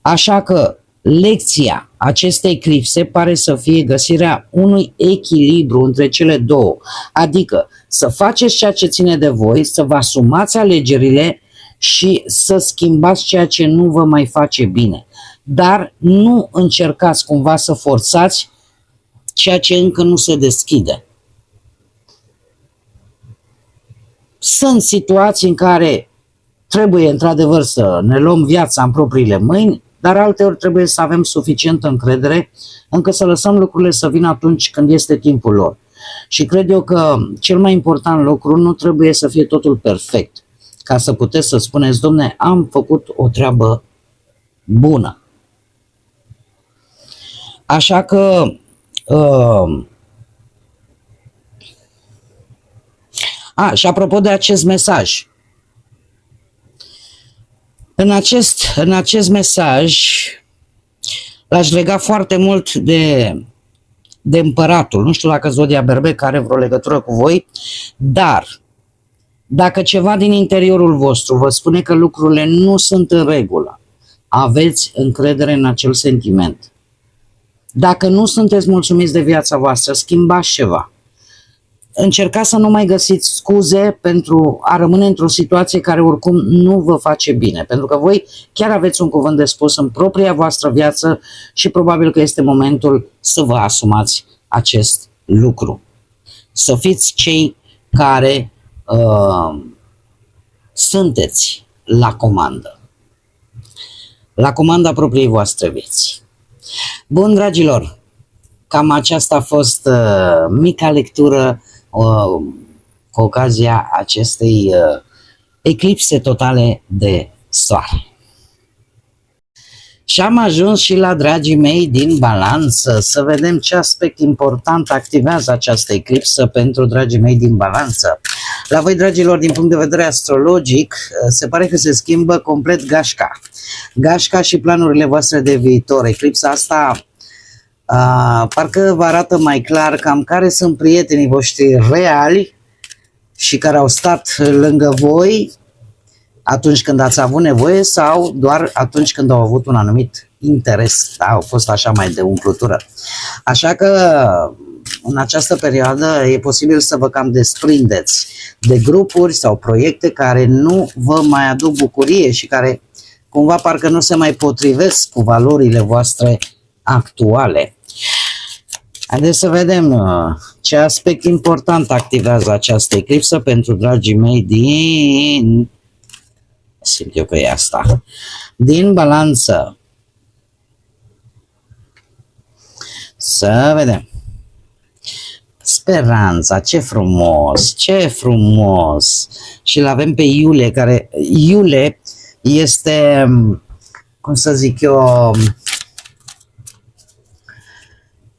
Așa că lecția acestei eclipse pare să fie găsirea unui echilibru între cele două. Adică să faceți ceea ce ține de voi, să vă asumați alegerile și să schimbați ceea ce nu vă mai face bine. Dar nu încercați cumva să forțați ceea ce încă nu se deschide. Sunt situații în care trebuie într-adevăr să ne luăm viața în propriile mâini, dar alteori trebuie să avem suficientă încredere încât să lăsăm lucrurile să vină atunci când este timpul lor. Și cred eu că cel mai important lucru nu trebuie să fie totul perfect, ca să puteți să spuneți, domne, am făcut o treabă bună. Așa că și apropo de acest mesaj, în acest mesaj l-aș lega foarte mult de împăratul. Nu știu dacă Zodia Berbec are vreo legătură cu voi, dar dacă ceva din interiorul vostru vă spune că lucrurile nu sunt în regulă, aveți încredere în acel sentiment. Dacă nu sunteți mulțumiți de viața voastră, schimbați ceva. Încercați să nu mai găsiți scuze pentru a rămâne într-o situație care oricum nu vă face bine. Pentru că voi chiar aveți un cuvânt de spus în propria voastră viață și probabil că este momentul să vă asumați acest lucru. Să fiți cei care sunteți la comandă. La comanda propriei voastre vieți. Bun, dragilor, cam aceasta a fost mica lectură cu ocazia acestei eclipse totale de soare. Și am ajuns și la dragii mei din Balanță, să vedem ce aspect important activează această eclipsă pentru dragii mei din Balanță. La voi, dragilor, din punct de vedere astrologic, se pare că se schimbă complet gașca. Gașca și planurile voastre de viitor. Eclipsa asta parcă vă arată mai clar cam care sunt prietenii voștri reali și care au stat lângă voi atunci când ați avut nevoie sau doar atunci când au avut un anumit interes. Da, au fost așa mai de umplutură. Așa că în această perioadă e posibil să vă cam desprindeți de grupuri sau proiecte care nu vă mai aduc bucurie și care cumva parcă nu se mai potrivesc cu valorile voastre actuale. Haideți să vedem ce aspect important activează această eclipsă pentru dragii mei din... Simt eu că e asta. Din Balanță. Să vedem. Speranța, ce frumos, ce frumos. Și îl avem pe Iule, care Iule este, cum să zic eu,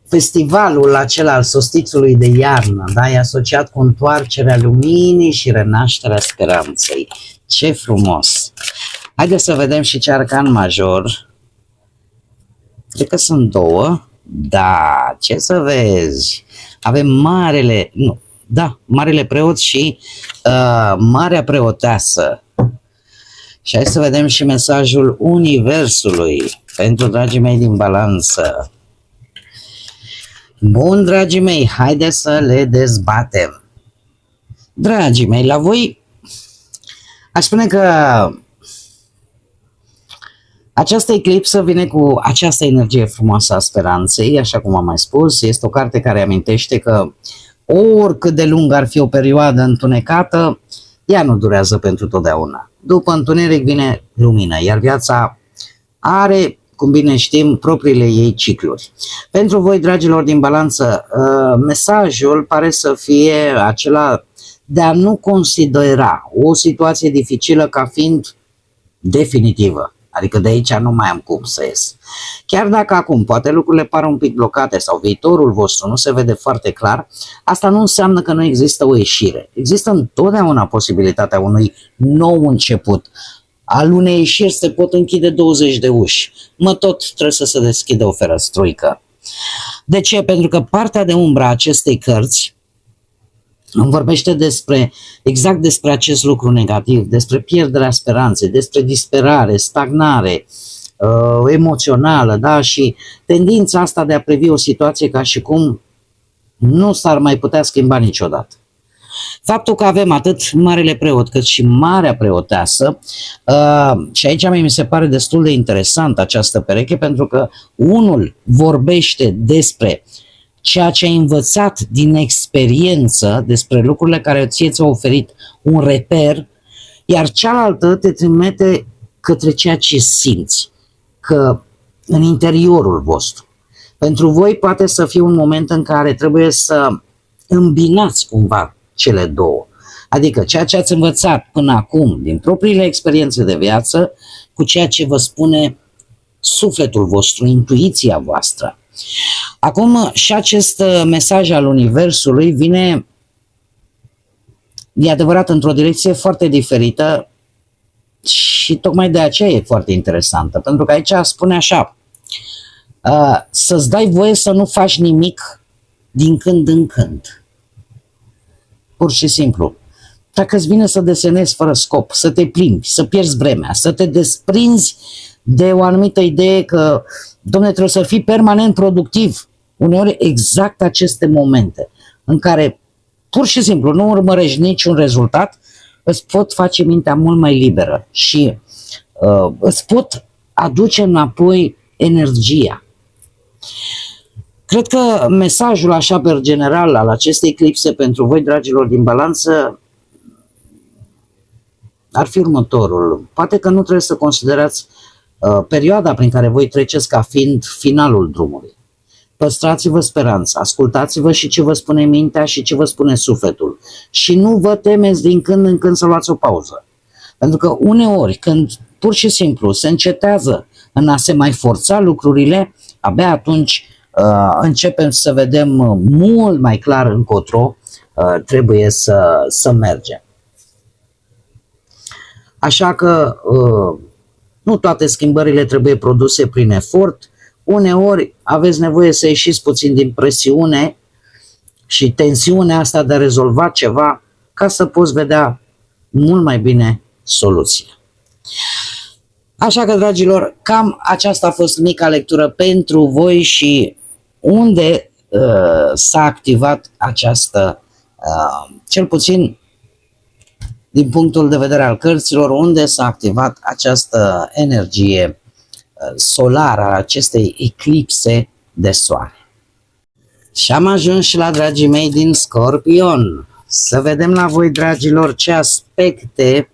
festivalul acela al solstițiului de iarnă, da? E asociat cu întoarcerea luminii și renașterea speranței. Ce frumos! Haideți să vedem și ce arcan major. Cred că sunt două. Da, ce să vezi? Avem marele preot și marea preoteasă. Și hai să vedem și mesajul Universului pentru dragii mei din Balanță. Bun, dragii mei, haideți să le dezbatem. Dragii mei, la voi aș spune că această eclipsă vine cu această energie frumoasă a speranței, așa cum am mai spus. Este o carte care amintește că oricât de lungă ar fi o perioadă întunecată, ea nu durează pentru totdeauna. După întuneric vine lumină, iar viața are, cum bine știm, propriile ei cicluri. Pentru voi, dragilor din Balanță, mesajul pare să fie acela de a nu considera o situație dificilă ca fiind definitivă. Adică de aici nu mai am cum să ies. Chiar dacă acum poate lucrurile par un pic blocate sau viitorul vostru nu se vede foarte clar, asta nu înseamnă că nu există o ieșire. Există întotdeauna posibilitatea unui nou început. Al unei ieșiri se pot închide 20 de uși. Tot trebuie să se deschidă o ferăstruică. De ce? Pentru că partea de umbră a acestei cărți îmi vorbește exact despre acest lucru negativ, despre pierderea speranței, despre disperare, stagnare emoțională, da? Și tendința asta de a privi o situație ca și cum nu s-ar mai putea schimba niciodată. Faptul că avem atât Marele Preot cât și Marea Preoteasă, și aici mi se pare destul de interesant această pereche, pentru că unul vorbește despre ceea ce ai învățat din experiență, despre lucrurile care ție ți-au oferit un reper, iar cealaltă te trimite către ceea ce simți, că în interiorul vostru. Pentru voi poate să fie un moment în care trebuie să îmbinați cumva cele două. Adică ceea ce ați învățat până acum din propriile experiențe de viață cu ceea ce vă spune sufletul vostru, intuiția voastră. Acum și acest mesaj al Universului vine, e adevărat, într-o direcție foarte diferită și tocmai de aceea e foarte interesantă, pentru că aici spune așa: să-ți dai voie să nu faci nimic din când în când. Pur și simplu. Dacă îți vine să desenezi fără scop, să te plimbi, să pierzi vremea, să te desprinzi de o anumită idee că, dom'le, trebuie să fii permanent productiv. Uneori exact aceste momente în care pur și simplu nu urmărești niciun rezultat, îți pot face mintea mult mai liberă și îți pot aduce înapoi energia. Cred că mesajul așa per general al acestei eclipse pentru voi, dragilor din Balanță, ar fi următorul. Poate că nu trebuie să considerați perioada prin care voi treceți ca fiind finalul drumului. Păstrați-vă speranța, ascultați-vă și ce vă spune mintea și ce vă spune sufletul. Și nu vă temeți din când în când să luați o pauză. Pentru că uneori, când pur și simplu se încetează în a se mai forța lucrurile, abia atunci începem să vedem mult mai clar încotro trebuie să mergem. Așa că nu toate schimbările trebuie produse prin efort. Uneori aveți nevoie să ieșiți puțin din presiune și tensiunea asta de a rezolva ceva ca să poți vedea mult mai bine soluția. Așa că, dragilor, cam aceasta a fost mica lectură pentru voi și unde s-a activat această, cel puțin din punctul de vedere al cărților, unde s-a activat această energie solară a acestei eclipse de soare. Și am ajuns și la dragii mei din Scorpion. Să vedem la voi, dragilor, ce aspecte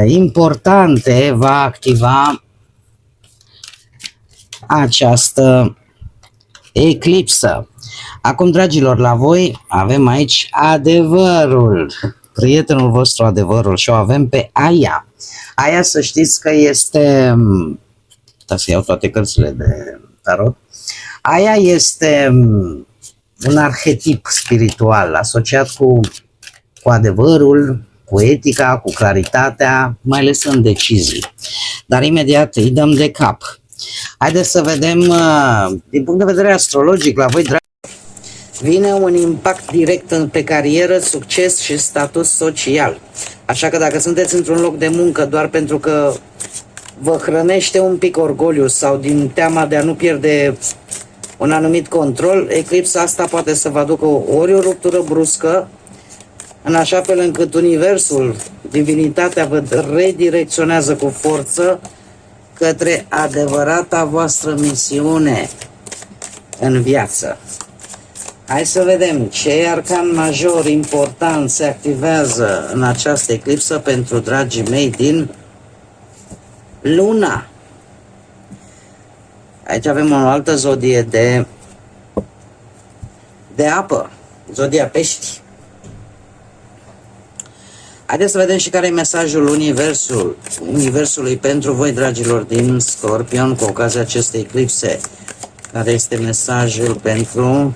importante va activa această eclipsă. Acum, dragilor, la voi avem aici adevărul, prietenul vostru adevărul, și o avem pe Aia. Aia, să știți că este, să iau toate cărțile de tarot, Aia este un arhetip spiritual asociat cu adevărul, cu etica, cu claritatea, mai ales în decizii. Dar imediat îi dăm de cap. Haideți să vedem, din punct de vedere astrologic, la voi, vine un impact direct pe carieră, succes și status social. Așa că dacă sunteți într-un loc de muncă doar pentru că vă hrănește un pic orgoliu sau din teama de a nu pierde un anumit control, eclipsa asta poate să vă aducă ori o ruptură bruscă, în așa fel încât universul, divinitatea vă redirecționează cu forță către adevărata voastră misiune în viață. Hai să vedem ce arcan major important se activează în această eclipsă pentru dragii mei din Luna. Aici avem o altă zodie de apă, zodia pești. Haideți să vedem și care e mesajul Universului pentru voi, dragilor din Scorpion, cu ocazia acestei eclipse. Care este mesajul pentru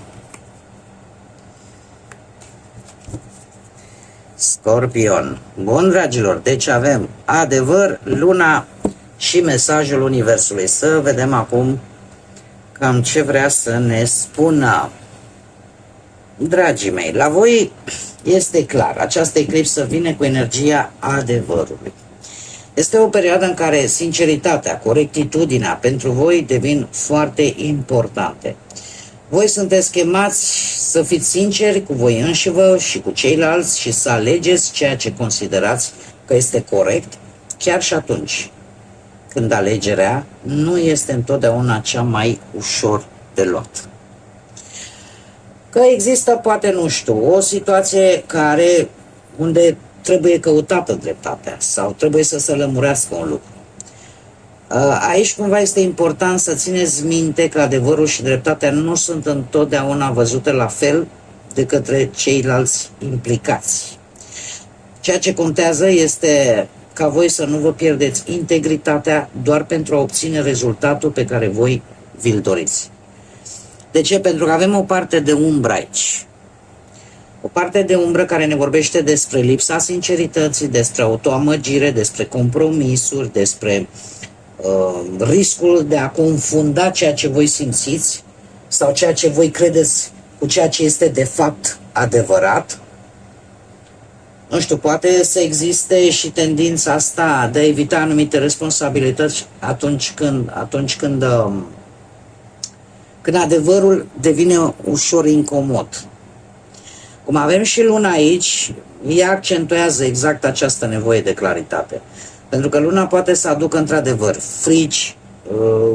Scorpion? Bun, dragilor, deci avem adevăr, Luna și mesajul Universului. Să vedem acum cam ce vrea să ne spună. Dragii mei, la voi este clar, această eclipsă vine cu energia adevărului. Este o perioadă în care sinceritatea, corectitudinea pentru voi devin foarte importante. Voi sunteți chemați să fiți sinceri cu voi înșivă și cu ceilalți și să alegeți ceea ce considerați că este corect, chiar și atunci când alegerea nu este întotdeauna cea mai ușor de luat. Că există, poate, nu știu, o situație unde trebuie căutată dreptatea sau trebuie să se lămurească un lucru. Aici cumva este important să țineți minte că adevărul și dreptatea nu sunt întotdeauna văzute la fel de către ceilalți implicați. Ceea ce contează este ca voi să nu vă pierdeți integritatea doar pentru a obține rezultatul pe care voi vi-l doriți. De ce? Pentru că avem o parte de umbră aici. O parte de umbră care ne vorbește despre lipsa sincerității, despre autoamăgire, despre compromisuri, despre riscul de a confunda ceea ce voi simțiți sau ceea ce voi credeți cu ceea ce este de fapt adevărat. Nu știu, poate să existe și tendința asta de a evita anumite responsabilități atunci când adevărul devine ușor incomod. Cum avem și Luna aici, ea accentuează exact această nevoie de claritate. Pentru că Luna poate să aducă într-adevăr frici,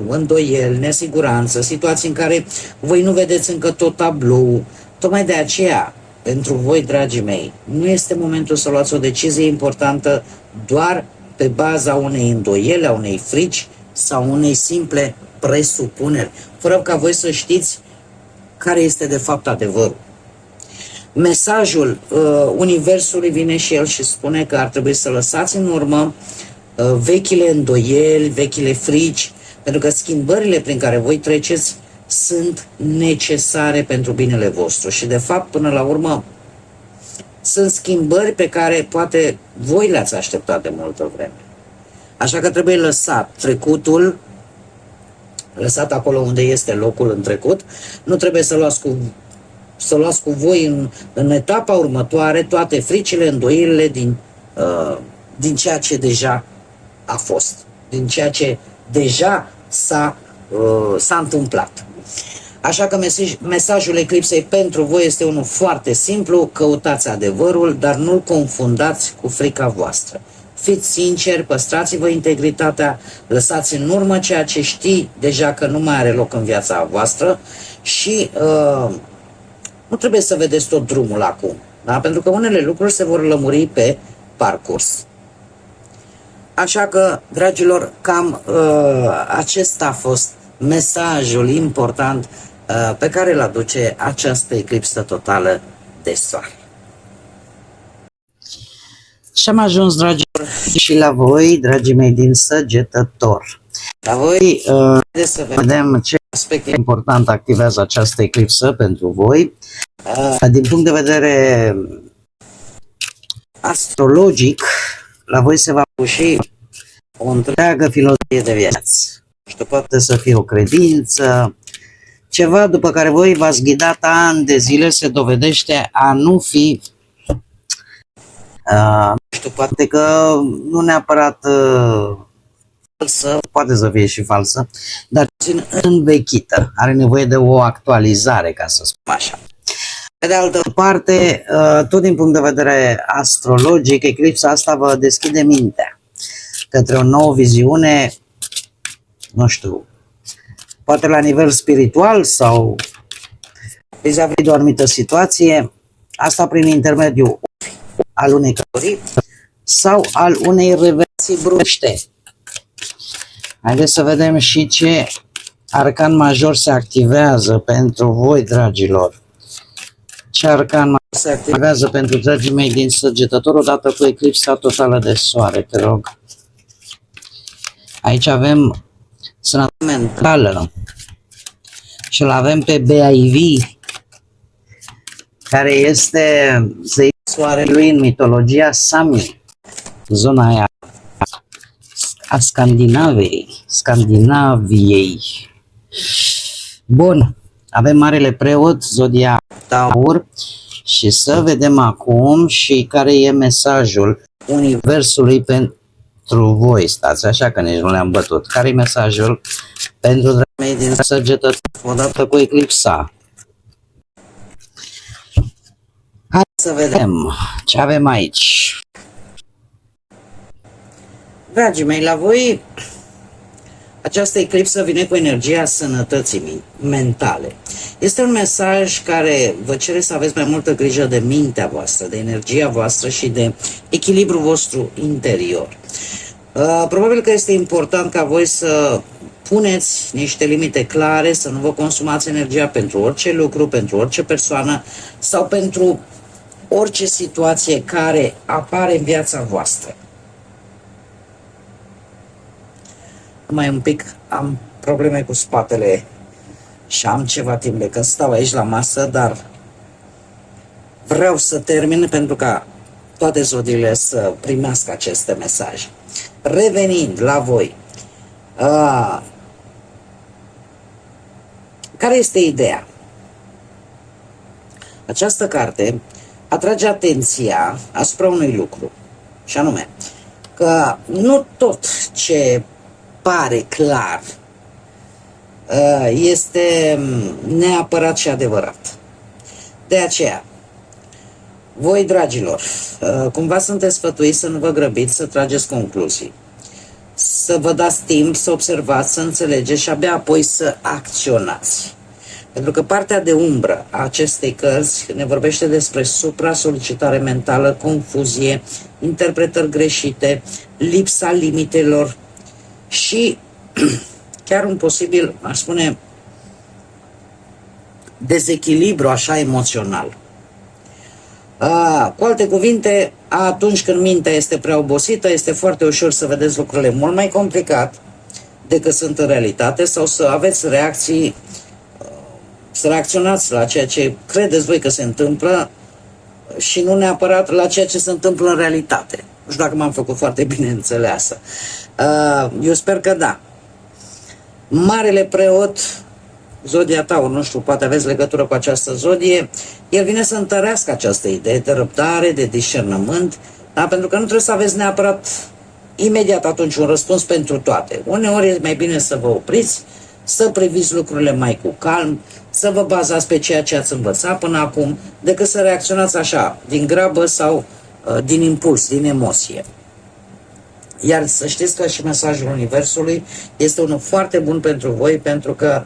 îndoieli, nesiguranță, situații în care voi nu vedeți încă tot tablou. Tocmai de aceea, pentru voi, dragii mei, nu este momentul să luați o decizie importantă doar pe baza unei îndoieli, a unei frici sau unei simple presupuneri, fără ca voi să știți care este de fapt adevărul. Mesajul Universului vine și el și spune că ar trebui să lăsați în urmă vechile îndoieli, vechile frici, pentru că schimbările prin care voi treceți sunt necesare pentru binele vostru și de fapt până la urmă sunt schimbări pe care poate voi le-ați așteptat de multă vreme. Așa că trebuie lăsat trecutul, lăsat acolo unde este locul în trecut, nu trebuie să luați cu voi în etapa următoare toate fricile, îndoielile din ceea ce deja a fost, din ceea ce deja s-a întâmplat. Așa că mesajul eclipsei pentru voi este unul foarte simplu: căutați adevărul, dar nu-l confundați cu frica voastră. fiți sinceri, păstrați-vă integritatea, lăsați în urmă ceea ce știi deja că nu mai are loc în viața voastră și nu trebuie să vedeți tot drumul acum, da? Pentru că unele lucruri se vor lămuri pe parcurs. Așa că, dragilor, cam acesta a fost mesajul important pe care îl aduce această eclipsă totală de soare. Și am ajuns, dragilor, și la voi, dragii mei din Săgetător. La voi, haideți să vedem ce aspect important activează această eclipsă pentru voi. Din punct de vedere astrologic, la voi se va puși o întreagă filozofie de viață. Și poate să fie o credință, ceva după care voi v-ați ghidat ani de zile, se dovedește a nu fi, poate că nu neapărat falsă, poate să fie și falsă, dar puțin învechită, are nevoie de o actualizare, ca să spun așa. Pe de altă parte, tot din punct de vedere astrologic, eclipsa asta vă deschide mintea către o nouă viziune, nu știu, poate la nivel spiritual sau vis-a-vis de o anumită situație, asta prin intermediul al unei călătorii sau al unei revelații bruște. Haideți să vedem și ce arcan major se activează pentru voi, dragilor. Ce arcan major se activează pentru dragii mei din Săgetător odată cu eclipsa totală de soare, te rog. Aici avem sănătate mentală și îl avem pe BIV, care este zeiul soarelui în mitologia Sami, zona aia a Scandinaviei. Bun, avem Marele Preot, zodia Taur, și să vedem acum și care e mesajul Universului pentru voi. Stați așa că nici nu le-am bătut. Care e mesajul pentru dragii mei din Săgetător odată cu eclipsa? Hai să vedem ce avem aici. Dragii mei, la voi această eclipsă vine cu energia sănătății mentale. Este un mesaj care vă cere să aveți mai multă grijă de mintea voastră, de energia voastră și de echilibrul vostru interior. Probabil că este important ca voi să puneți niște limite clare, să nu vă consumați energia pentru orice lucru, pentru orice persoană sau pentru orice situație care apare în viața voastră. Mai un pic am probleme cu spatele și am ceva timp de când stau aici la masă, dar vreau să termin pentru ca toate zodiile să primească aceste mesaje. Revenind la voi, care este ideea? Această carte atrage atenția asupra unui lucru, și anume că nu tot ce pare clar este neapărat și adevărat. De aceea, voi, dragilor, cumva sunteți sfătuiți să nu vă grăbiți să trageți concluzii, să vă dați timp să observați, să înțelegeți și abia apoi să acționați. Pentru că partea de umbră a acestei cărți ne vorbește despre supra-solicitare mentală, confuzie, interpretări greșite, lipsa limitelor și chiar un posibil, aș spune, dezechilibru așa emoțional. Cu alte cuvinte, atunci când mintea este prea obosită, este foarte ușor să vedeți lucrurile mult mai complicat decât sunt în realitate sau să aveți reacții, să reacționați la ceea ce credeți voi că se întâmplă și nu neapărat la ceea ce se întâmplă în realitate. Nu știu dacă m-am făcut foarte bine înțeleasă. Eu sper că da. Marele Preot, zodia Taur, nu știu, poate aveți legătură cu această zodie, el vine să întărească această idee de răbdare, de discernământ, da? Pentru că nu trebuie să aveți neapărat imediat atunci un răspuns pentru toate. Uneori e mai bine să vă opriți, să priviți lucrurile mai cu calm, să vă bazați pe ceea ce ați învățat până acum, decât să reacționați așa, din grabă sau din impuls, din emoție. Iar să știți că și mesajul Universului este unul foarte bun pentru voi, pentru că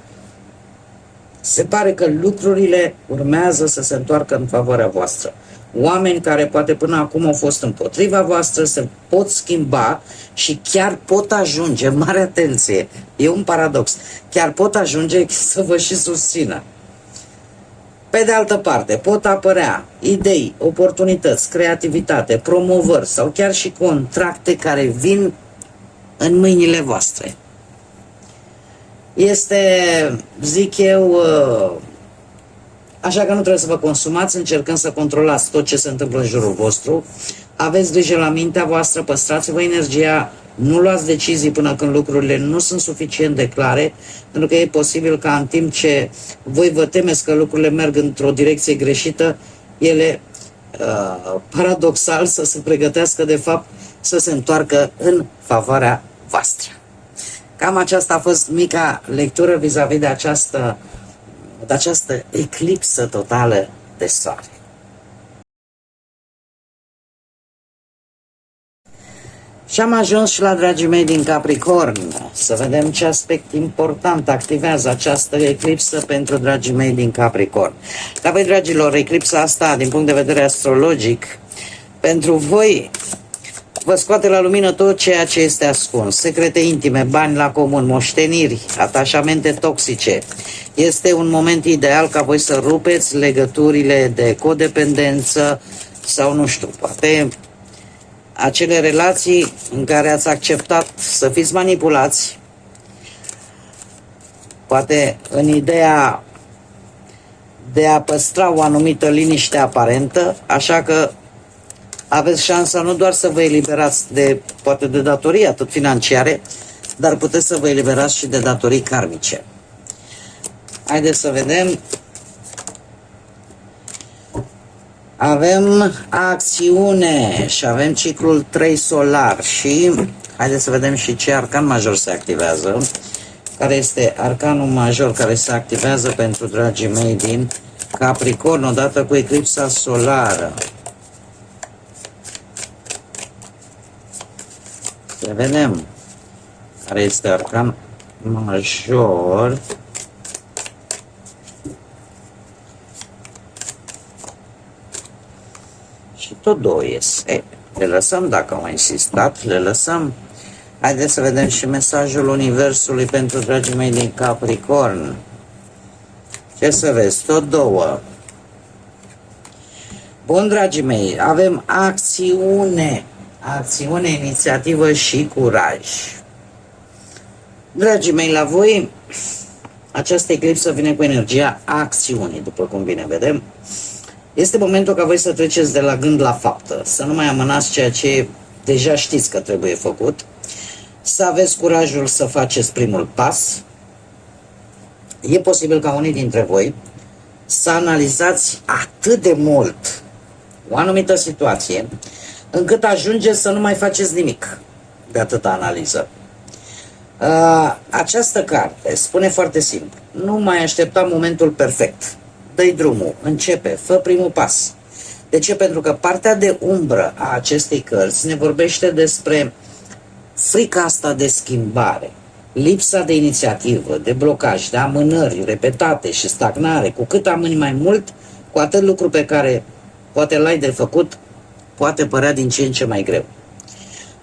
se pare că lucrurile urmează să se întoarcă în favoarea voastră. Oameni care poate până acum au fost împotriva voastră se pot schimba și chiar pot ajunge, mare atenție, e un paradox, chiar pot ajunge să vă și susțină. Pe de altă parte, pot apărea idei, oportunități, creativitate, promovări sau chiar și contracte care vin în mâinile voastre. Este, zic eu, așa că nu trebuie să vă consumați, încercând să controlați tot ce se întâmplă în jurul vostru. Aveți grijă la mintea voastră, păstrați-vă energia, nu luați decizii până când lucrurile nu sunt suficient de clare, pentru că e posibil ca în timp ce voi vă temeți că lucrurile merg într-o direcție greșită, ele paradoxal să se pregătească de fapt să se întoarcă în favoarea voastră. Cam aceasta a fost mica lectură vis-a-vis de această eclipsă totală de soare. Și am ajuns și la dragii mei din Capricorn. Să vedem ce aspect important activează această eclipsă pentru dragii mei din Capricorn. Dar voi, dragilor, eclipsa asta, din punct de vedere astrologic, pentru voi vă scoate la lumină tot ceea ce este ascuns. Secrete intime, bani la comun, moșteniri, atașamente toxice. Este un moment ideal ca voi să rupeți legăturile de codependență sau, nu știu, poate acele relații în care ați acceptat să fiți manipulați, poate în ideea de a păstra o anumită liniște aparentă, așa că aveți șansa nu doar să vă eliberați de, poate de datorii atât financiare, dar puteți să vă eliberați și de datorii karmice. Haideți să vedem. Avem acțiune și avem ciclul 3 solar și haideți să vedem și ce arcan major se activează. Care este arcanul major care se activează pentru dragii mei din Capricorn odată cu eclipsa solară. Să vedem care este arcan major. Și tot două ies. Le lăsăm dacă au insistat, le lăsăm. Haideți să vedem și mesajul Universului pentru dragii mei din Capricorn. Ce să vezi? Tot două. Bun, dragii mei, avem acțiune. Acțiune, inițiativă și curaj. Dragii mei, la voi această eclipsă vine cu energia acțiunii, după cum bine vedem. Este momentul ca voi să treceți de la gând la faptă, să nu mai amânați ceea ce deja știți că trebuie făcut, să aveți curajul să faceți primul pas. E posibil ca unii dintre voi să analizați atât de mult o anumită situație, încât ajungeți să nu mai faceți nimic de atâta analiză. Această carte spune foarte simplu: nu mai aștepta momentul perfect. Dă-i drumul, începe, fă primul pas. De ce? Pentru că partea de umbră a acestei cărți ne vorbește despre frica asta de schimbare, lipsa de inițiativă, de blocaj, de amânări repetate și stagnare. Cu cât amâni mai mult, cu atât lucru pe care poate l-ai de făcut poate părea din ce în ce mai greu.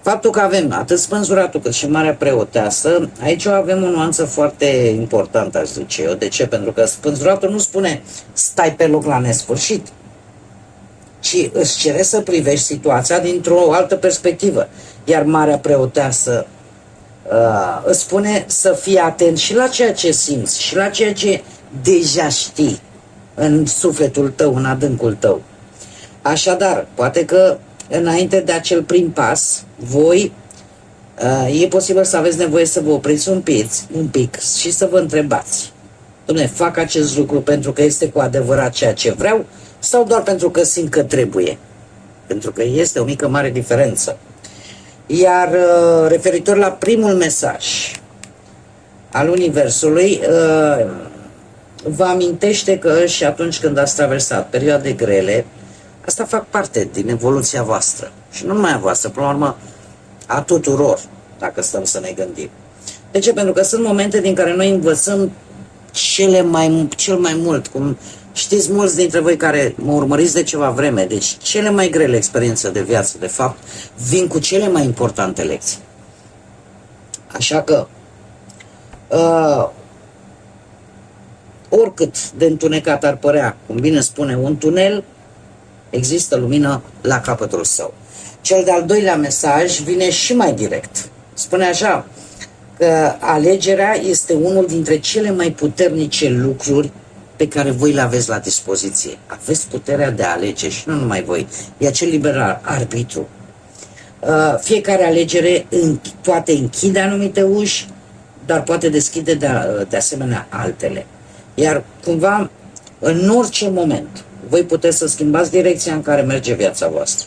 Faptul că avem atât spânzuratul cât și Marea Preoteasă, aici avem o nuanță foarte importantă, aș zice eu. De ce? Pentru că spânzuratul nu spune stai pe loc la nesfârșit, ci îți cere să privești situația dintr-o altă perspectivă. Iar Marea Preoteasă îți spune să fii atent și la ceea ce simți și la ceea ce deja știi în sufletul tău, în adâncul tău. Așadar, poate că înainte de acel prim pas, voi e posibil să aveți nevoie să vă opriți un pic și să vă întrebați: Doamne, fac acest lucru pentru că este cu adevărat ceea ce vreau sau doar pentru că simt că trebuie? Pentru că este o mică mare diferență. Iar referitor la primul mesaj al Universului, vă amintește că și atunci când ați traversat perioade grele, asta fac parte din evoluția voastră. Și nu numai a voastră, până la urmă, a tuturor, dacă stăm să ne gândim. De ce? Pentru că sunt momente din care noi învățăm cel mai mult, cum știți mulți dintre voi care mă urmăriți de ceva vreme, deci cele mai grele experiențe de viață, de fapt, vin cu cele mai importante lecții. Așa că, oricât de întunecat ar părea, cum bine spune un tunel, există lumină la capătul său. Cel de-al doilea mesaj vine și mai direct. Spune așa, că alegerea este unul dintre cele mai puternice lucruri pe care voi le aveți la dispoziție. Aveți puterea de a alege și nu numai voi, e acel liber arbitru. Fiecare alegere poate închide anumite uși, dar poate deschide de asemenea altele. Iar cumva, în orice moment, voi puteți să schimbați direcția în care merge viața voastră.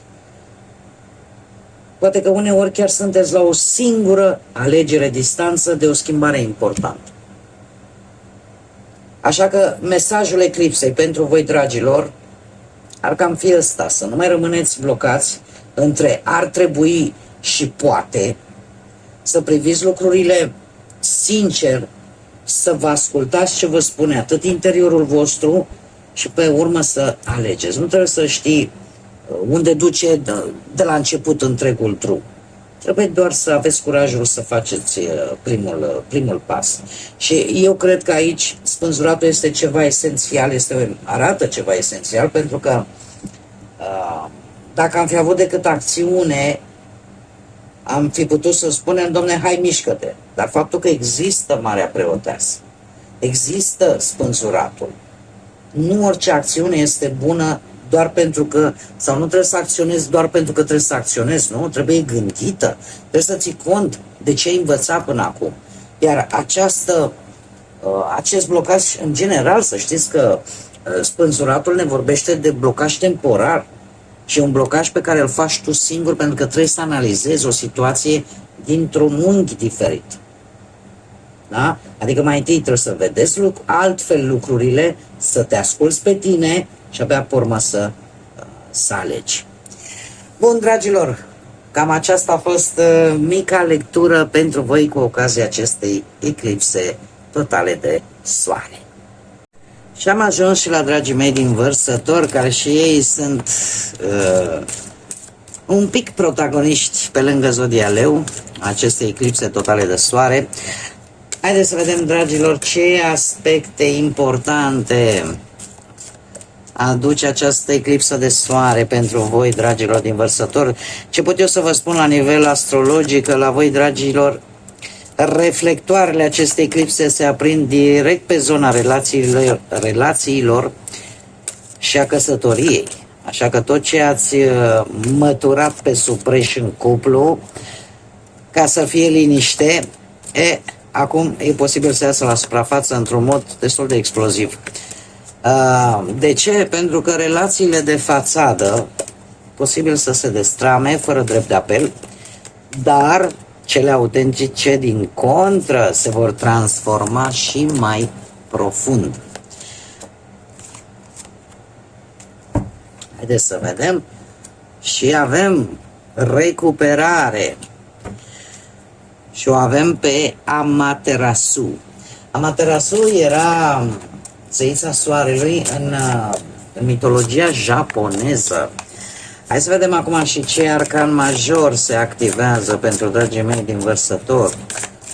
Poate că uneori chiar sunteți la o singură alegere distanță de o schimbare importantă. Așa că mesajul eclipsei pentru voi, dragilor, ar cam fi ăsta, să nu mai rămâneți blocați între ar trebui și poate, să priviți lucrurile sincer, să vă ascultați ce vă spune atât interiorul vostru și pe urmă să alegeți. Nu trebuie să știi unde duce de la început întregul drum. Trebuie doar să aveți curajul să faceți primul pas. Și eu cred că aici spânzuratul este ceva esențial, arată ceva esențial, pentru că dacă am fi avut decât acțiune, am fi putut să spunem, domne, hai, mișcă-te. Dar faptul că există Marea Preoteasă, există spânzuratul, nu orice acțiune este bună doar pentru că, sau nu trebuie să acționezi doar pentru că trebuie să acționezi, nu? Trebuie gândită, trebuie să ții cont de ce ai învățat până acum. Iar acest blocaj, în general, să știți că spânzuratul ne vorbește de blocaj temporar și un blocaj pe care îl faci tu singur pentru că trebuie să analizezi o situație dintr-un unghi diferit. Da? Adică mai întâi trebuie să vedeți altfel lucrurile, să te asculți pe tine și abia pe urmă să alegi. Bun, dragilor, cam aceasta a fost mica lectură pentru voi cu ocazia acestei eclipse totale de soare. Și am ajuns și la dragii mei din Vărsător, care și ei sunt un pic protagoniști pe lângă Zodia Leu, acestei eclipse totale de soare. Haideți să vedem, dragilor, ce aspecte importante aduce această eclipsă de soare pentru voi, dragilor din Vărsător. Ce pot eu să vă spun la nivel astrologic, la voi, dragilor, reflectoarele acestei eclipse se aprind direct pe zona relațiilor și a căsătoriei. Așa că tot ce ați măturat pe supreș în cuplu, ca să fie liniște, acum e posibil să iasă la suprafață într-un mod destul de exploziv. De ce? Pentru că relațiile de fațadă posibil să se destrame fără drept de apel, dar cele autentice din contră se vor transforma și mai profund. Haideți să vedem. Și avem recuperare. Și o avem pe Amaterasu. Amaterasu era zeița soarelui în mitologia japoneză. Hai să vedem acum și ce arcan major se activează pentru dragii mei din Vărsător.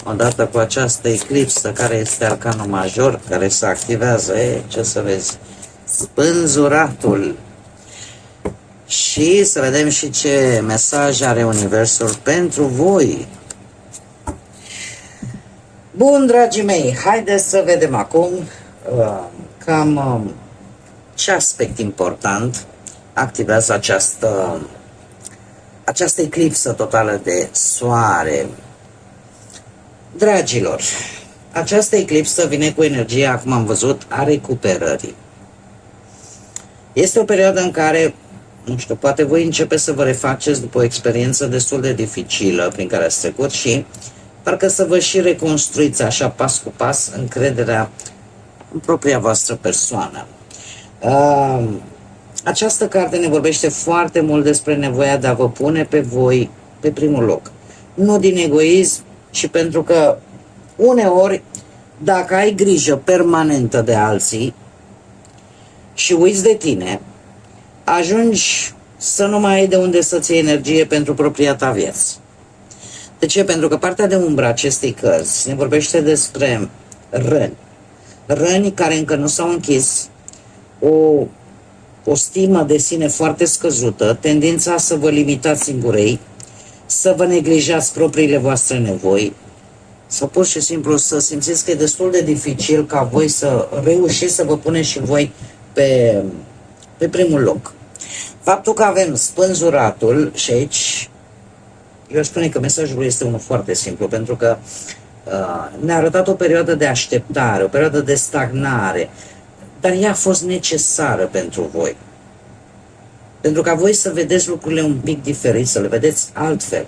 Odată cu această eclipsă, care este arcanul major care se activează? Ce să vezi? Spânzuratul. Și să vedem și ce mesaj are Universul pentru voi. Bun, dragii mei, haideți să vedem acum cam ce aspect important activează această eclipsă totală de soare. Dragilor, această eclipsă vine cu energia, acum am văzut, a recuperării. Este o perioadă în care, nu știu, poate voi începe să vă refaceți după o experiență destul de dificilă prin care ați trecut și parcă să vă și reconstruiți așa pas cu pas încrederea în propria voastră persoană. Această carte ne vorbește foarte mult despre nevoia de a vă pune pe voi pe primul loc. nu din egoism, și pentru că uneori, dacă ai grijă permanentă de alții și uiți de tine, ajungi să nu mai ai de unde să-ți iei energie pentru propria ta viață. De ce? Pentru că partea de umbră acestei cărți ne vorbește despre răni. Răni care încă nu s-au închis, o stimă de sine foarte scăzută, tendința să vă limitați singurei, să vă neglijați propriile voastre nevoi, sau pur și simplu să simțiți că e destul de dificil ca voi să reușiți să vă puneți și voi pe primul loc. Faptul că avem spânzuratul, și aici eu aș spune că mesajul este unul foarte simplu, pentru că ne-a arătat o perioadă de așteptare, o perioadă de stagnare, dar ea a fost necesară pentru voi. Pentru ca voi să vedeți lucrurile un pic diferit, să le vedeți altfel.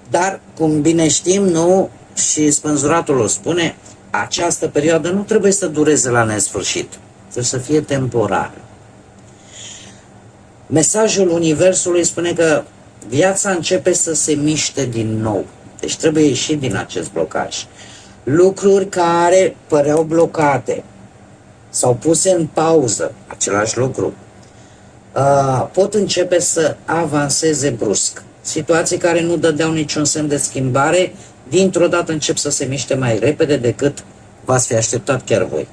Dar, cum bine știm, nu, și spânzuratul o spune, această perioadă nu trebuie să dureze la nesfârșit, trebuie să fie temporară. Mesajul Universului spune că viața începe să se miște din nou. Deci trebuie ieșit din acest blocaj. Lucruri care păreau blocate sau puse în pauză, același lucru, pot începe să avanseze brusc. Situații care nu dădeau niciun semn de schimbare, dintr-o dată încep să se miște mai repede decât v-ați fi așteptat chiar voi.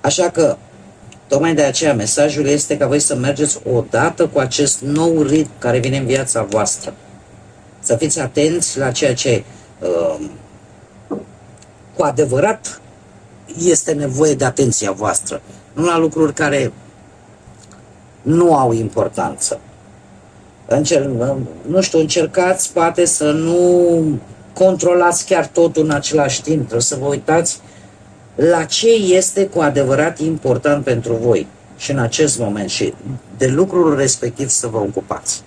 Așa că, tocmai de aceea, mesajul este ca voi să mergeți odată cu acest nou ritm care vine în viața voastră. Să fiți atenți la ceea ce cu adevărat este nevoie de atenția voastră, nu la lucruri care nu au importanță. Încercați poate să nu controlați chiar totul în același timp, trebuie să vă uitați la ce este cu adevărat important pentru voi și în acest moment și de lucrul respectiv să vă ocupați.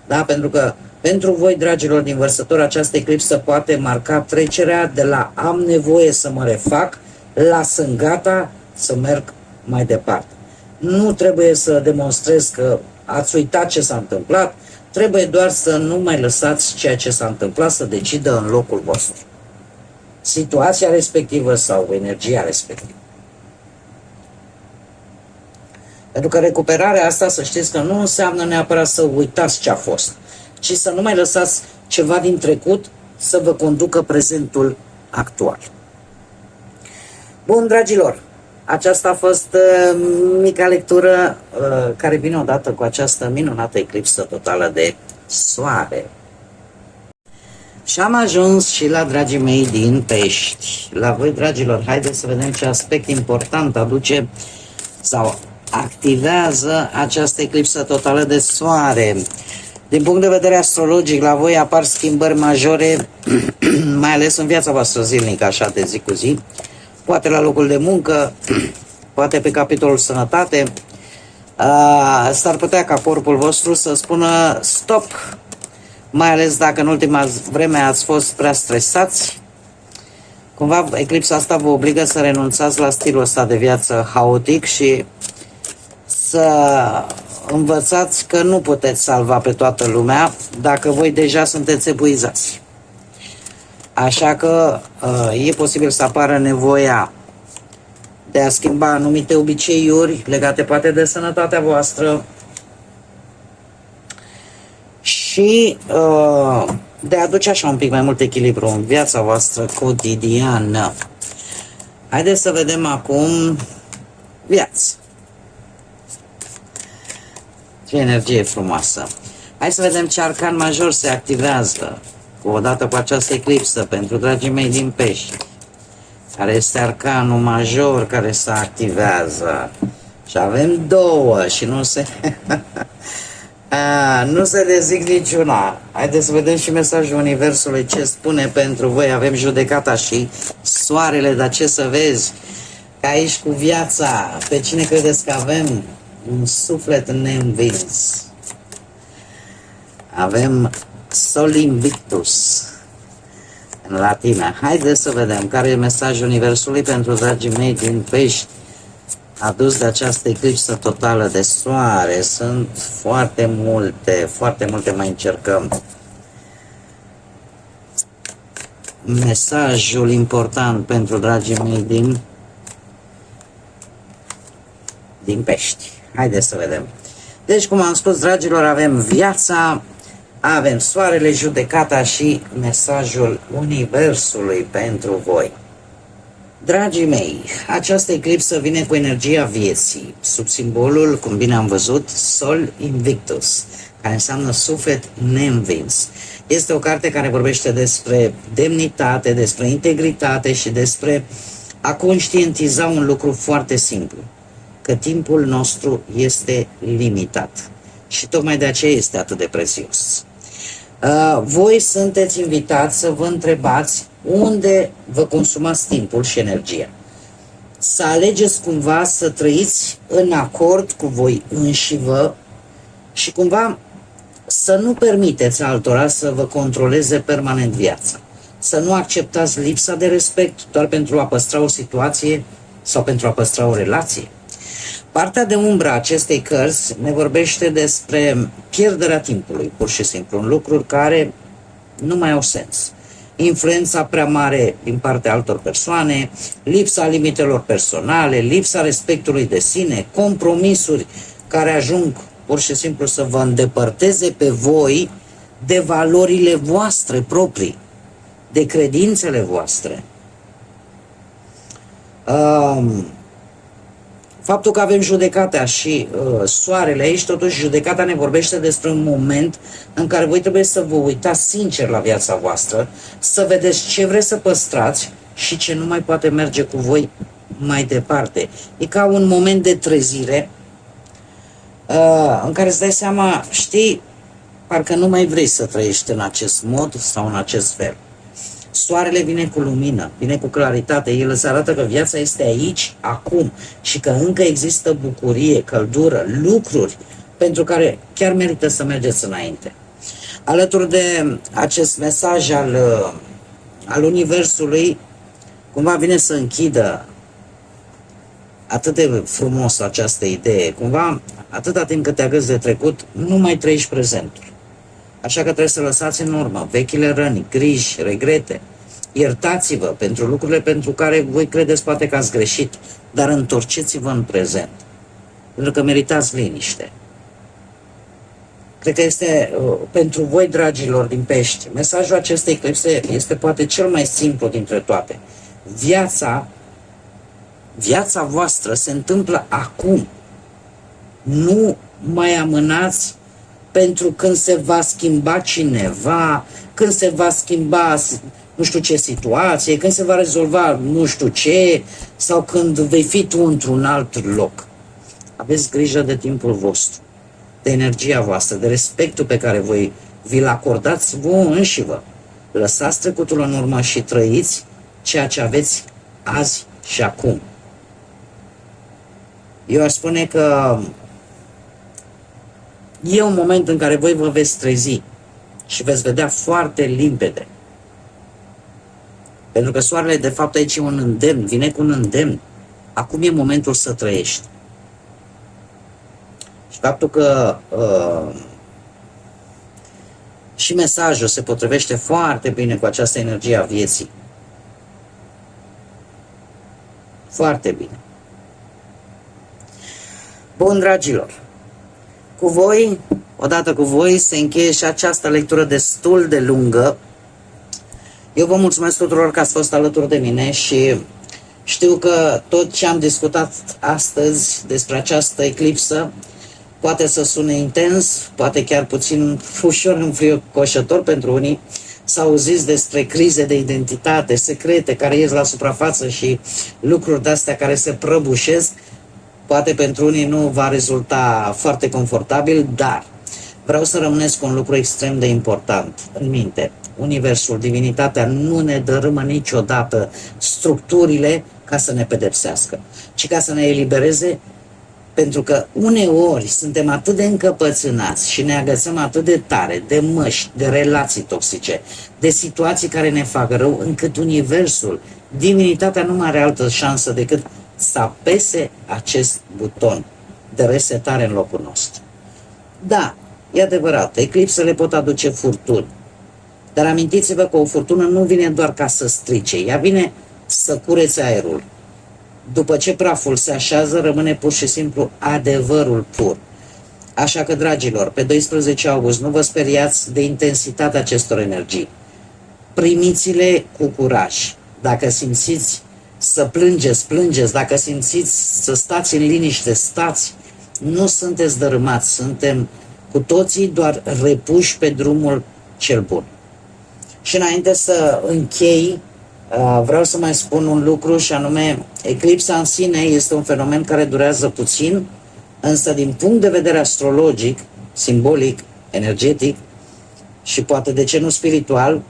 Da? Pentru că pentru voi, dragilor din Vărsători, această eclipsă poate marca trecerea de la am nevoie să mă refac la sunt gata să merg mai departe. Nu trebuie să demonstrez că ați uitat ce s-a întâmplat, trebuie doar să nu mai lăsați ceea ce s-a întâmplat să decidă în locul vostru. Situația respectivă sau energia respectivă. Pentru că recuperarea asta, să știți că nu înseamnă neapărat să uitați ce a fost, ci să nu mai lăsați ceva din trecut să vă conducă prezentul actual. Bun, dragilor, aceasta a fost mica lectură care vine odată cu această minunată eclipsă totală de soare. Și am ajuns și la dragii mei din Pești. La voi, dragilor, haideți să vedem ce aspect important aduce sau activează această eclipsă totală de soare. Din punct de vedere astrologic, la voi apar schimbări majore, mai ales în viața voastră zilnică, așa de zi cu zi, poate la locul de muncă, poate pe capitolul sănătate. S-ar putea ca corpul vostru să spună stop, mai ales dacă în ultima vreme ați fost prea stresați. Cumva eclipsa asta vă obligă să renunțați la stilul ăsta de viață haotic și să învățați că nu puteți salva pe toată lumea dacă voi deja sunteți epuizați. Așa că e posibil să apară nevoia de a schimba anumite obiceiuri legate poate de sănătatea voastră și de a aduce așa un pic mai mult echilibru în viața voastră cotidiană. Haideți să vedem acum viața. Ce energie frumoasă! Hai să vedem ce arcan major se activează odată cu această eclipsă pentru dragii mei din Pești. Care este arcanul major care se activează. Și avem două și nu se... nu se dezic niciuna. Haideți să vedem și mesajul Universului ce spune pentru voi. Avem judecata și soarele, dar ce să vezi? Că aici cu viața, pe cine credeți că avem? Un suflet neînvins. Avem Sol Invictus în latină. Haideți să vedem care e mesajul Universului pentru dragii mei din Pești adus de această eclipsă totală de soare. Sunt foarte multe, mai încercăm. mesajul important pentru dragii mei din pești. Haideți să vedem. Deci, cum am spus, dragilor, avem viața, avem soarele, judecata și mesajul universului pentru voi. Dragii mei, această eclipsă vine cu energia vieții, sub simbolul, cum bine am văzut, Sol Invictus, care înseamnă suflet neînvins. Este o carte care vorbește despre demnitate, despre integritate și despre a conștientiza un lucru foarte simplu, că timpul nostru este limitat și tocmai de aceea este atât de prețios. Voi sunteți invitați să vă întrebați unde vă consumați timpul și energia. Să alegeți cumva să trăiți în acord cu voi înșivă și cumva să nu permiteți altora să vă controleze permanent viața. Să nu acceptați lipsa de respect doar pentru a păstra o situație sau pentru a păstra o relație. Partea de umbră a acestei cărți ne vorbește despre pierderea timpului, pur și simplu, în lucruri care nu mai au sens. Influența prea mare din partea altor persoane, lipsa limitelor personale, lipsa respectului de sine, compromisuri care ajung pur și simplu să vă îndepărteze pe voi de valorile voastre proprii, de credințele voastre. Faptul că avem judecata și soarele aici, totuși judecata ne vorbește despre un moment în care voi trebuie să vă uitați sincer la viața voastră, să vedeți ce vreți să păstrați și ce nu mai poate merge cu voi mai departe. E ca un moment de trezire în care îți dai seama, știi, parcă nu mai vrei să trăiești în acest mod sau în acest fel. Soarele vine cu lumină, vine cu claritate, el îți arată că viața este aici, acum și că încă există bucurie, căldură, lucruri pentru care chiar merită să mergeți înainte. Alături de acest mesaj al Universului, cumva vine să închidă atât de frumos această idee, cumva atâta timp cât te agăți de trecut, nu mai trăiești prezentul. Așa că trebuie să lăsați în urmă vechile răni, griji, regrete. Iertați-vă pentru lucrurile pentru care voi credeți poate că ați greșit, dar întorceți-vă în prezent. Pentru că meritați liniște. Cred că este pentru voi, dragilor din pești, mesajul acestei eclipse este poate cel mai simplu dintre toate. Viața voastră se întâmplă acum. Nu mai amânați pentru când se va schimba cineva, când se va schimba nu știu ce situație, când se va rezolva nu știu ce, sau când vei fi tu într-un alt loc. Aveți grijă de timpul vostru, de energia voastră, de respectul pe care voi vi-l acordați vouă înșivă. Lăsați trecutul în urmă și trăiți ceea ce aveți azi și acum. Eu aș spune că e un moment în care voi vă veți trezi și veți vedea foarte limpede. Pentru că soarele, de fapt, aici e un îndemn, vine cu un îndemn. Acum e momentul să trăiești. Și faptul că și mesajul se potrivește foarte bine cu această energie a vieții. Foarte bine. Bun, dragilor, cu voi, odată cu voi, se încheie și această lectură destul de lungă. Eu vă mulțumesc tuturor că ați fost alături de mine și știu că tot ce am discutat astăzi despre această eclipsă poate să sune intens, poate chiar puțin ușor înfricoșător pentru unii. Să auziți despre crize de identitate, secrete care ies la suprafață și lucruri de-astea care se prăbușesc. Poate pentru unii nu va rezulta foarte confortabil, dar vreau să rămâneți cu un lucru extrem de important în minte. Universul, divinitatea nu ne dărâmă niciodată structurile ca să ne pedepsească, ci ca să ne elibereze, pentru că uneori suntem atât de încăpățânați și ne agățăm atât de tare de măști, de relații toxice, de situații care ne fac rău, încât Universul, divinitatea nu mai are altă șansă decât să apese acest buton de resetare în locul nostru. Da, e adevărat, eclipsele pot aduce furtuni, Dar amintiți-vă că o furtună nu vine doar ca să strice, ea vine să curețe aerul. După ce praful se așează, rămâne pur și simplu adevărul pur. Așa că, dragilor, pe 12 august nu vă speriați de intensitatea acestor energii. Primiți-le cu curaj. Dacă simțiți să plângeți, plângeți. Dacă simțiți să stați în liniște, stați. Nu sunteți dărâmați, suntem cu toții doar repuși pe drumul cel bun. Și înainte să închei, vreau să mai spun un lucru și anume, eclipsa în sine este un fenomen care durează puțin, însă din punct de vedere astrologic, simbolic, energetic și poate de ce nu spiritual,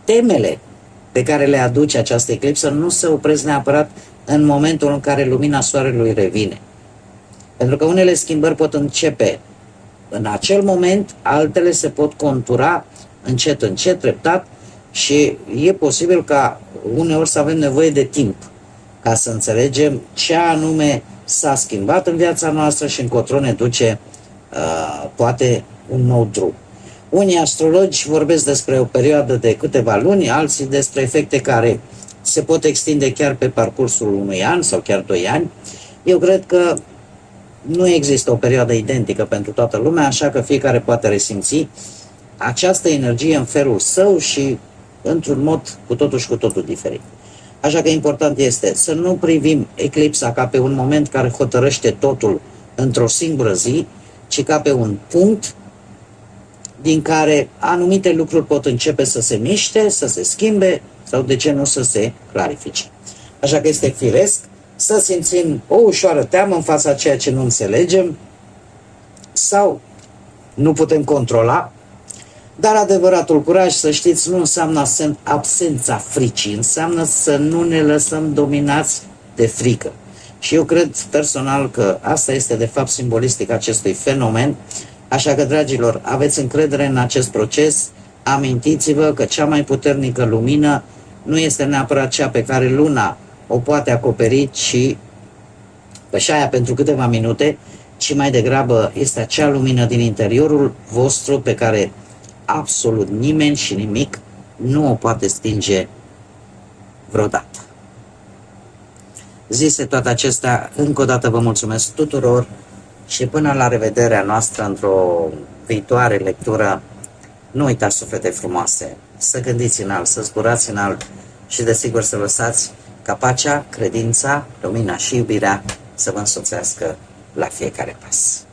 temele pe care le aduce această eclipsă nu se opresc neapărat în momentul în care lumina soarelui revine. Pentru că unele schimbări pot începe în acel moment, altele se pot contura încet, încet, treptat și e posibil ca uneori să avem nevoie de timp ca să înțelegem ce anume s-a schimbat în viața noastră și încotro ne duce poate un nou drum. Unii astrologi vorbesc despre o perioadă de câteva luni, alții despre efecte care se pot extinde chiar pe parcursul unui an sau chiar 2 ani. Eu cred că nu există o perioadă identică pentru toată lumea, așa că fiecare poate resimți această energie în felul său și într-un mod cu totul și cu totul diferit. Așa că important este să nu privim eclipsa ca pe un moment care hotărăște totul într-o singură zi, ci ca pe un punct din care anumite lucruri pot începe să se miște, să se schimbe sau de ce nu să se clarifice. Așa că este firesc să simțim o ușoară teamă în fața ceea ce nu înțelegem sau nu putem controla, dar adevăratul curaj, să știți, nu înseamnă absența fricii, înseamnă să nu ne lăsăm dominați de frică. Și eu cred personal că asta este de fapt simbolistic acestui fenomen, așa că, dragilor, aveți încredere în acest proces, amintiți-vă că cea mai puternică lumină nu este neapărat cea pe care luna o poate acoperi, ci și aia pentru câteva minute, ci mai degrabă este acea lumină din interiorul vostru pe care absolut nimeni și nimic nu o poate stinge vreodată. Zise toate acestea, încă o dată vă mulțumesc tuturor și până la revederea noastră într-o viitoare lectură, nu uitați, suflete frumoase, să gândiți înalt, să zburați înalt și desigur să lăsați ca pacea, credința, lumina și iubirea să vă însoțească la fiecare pas.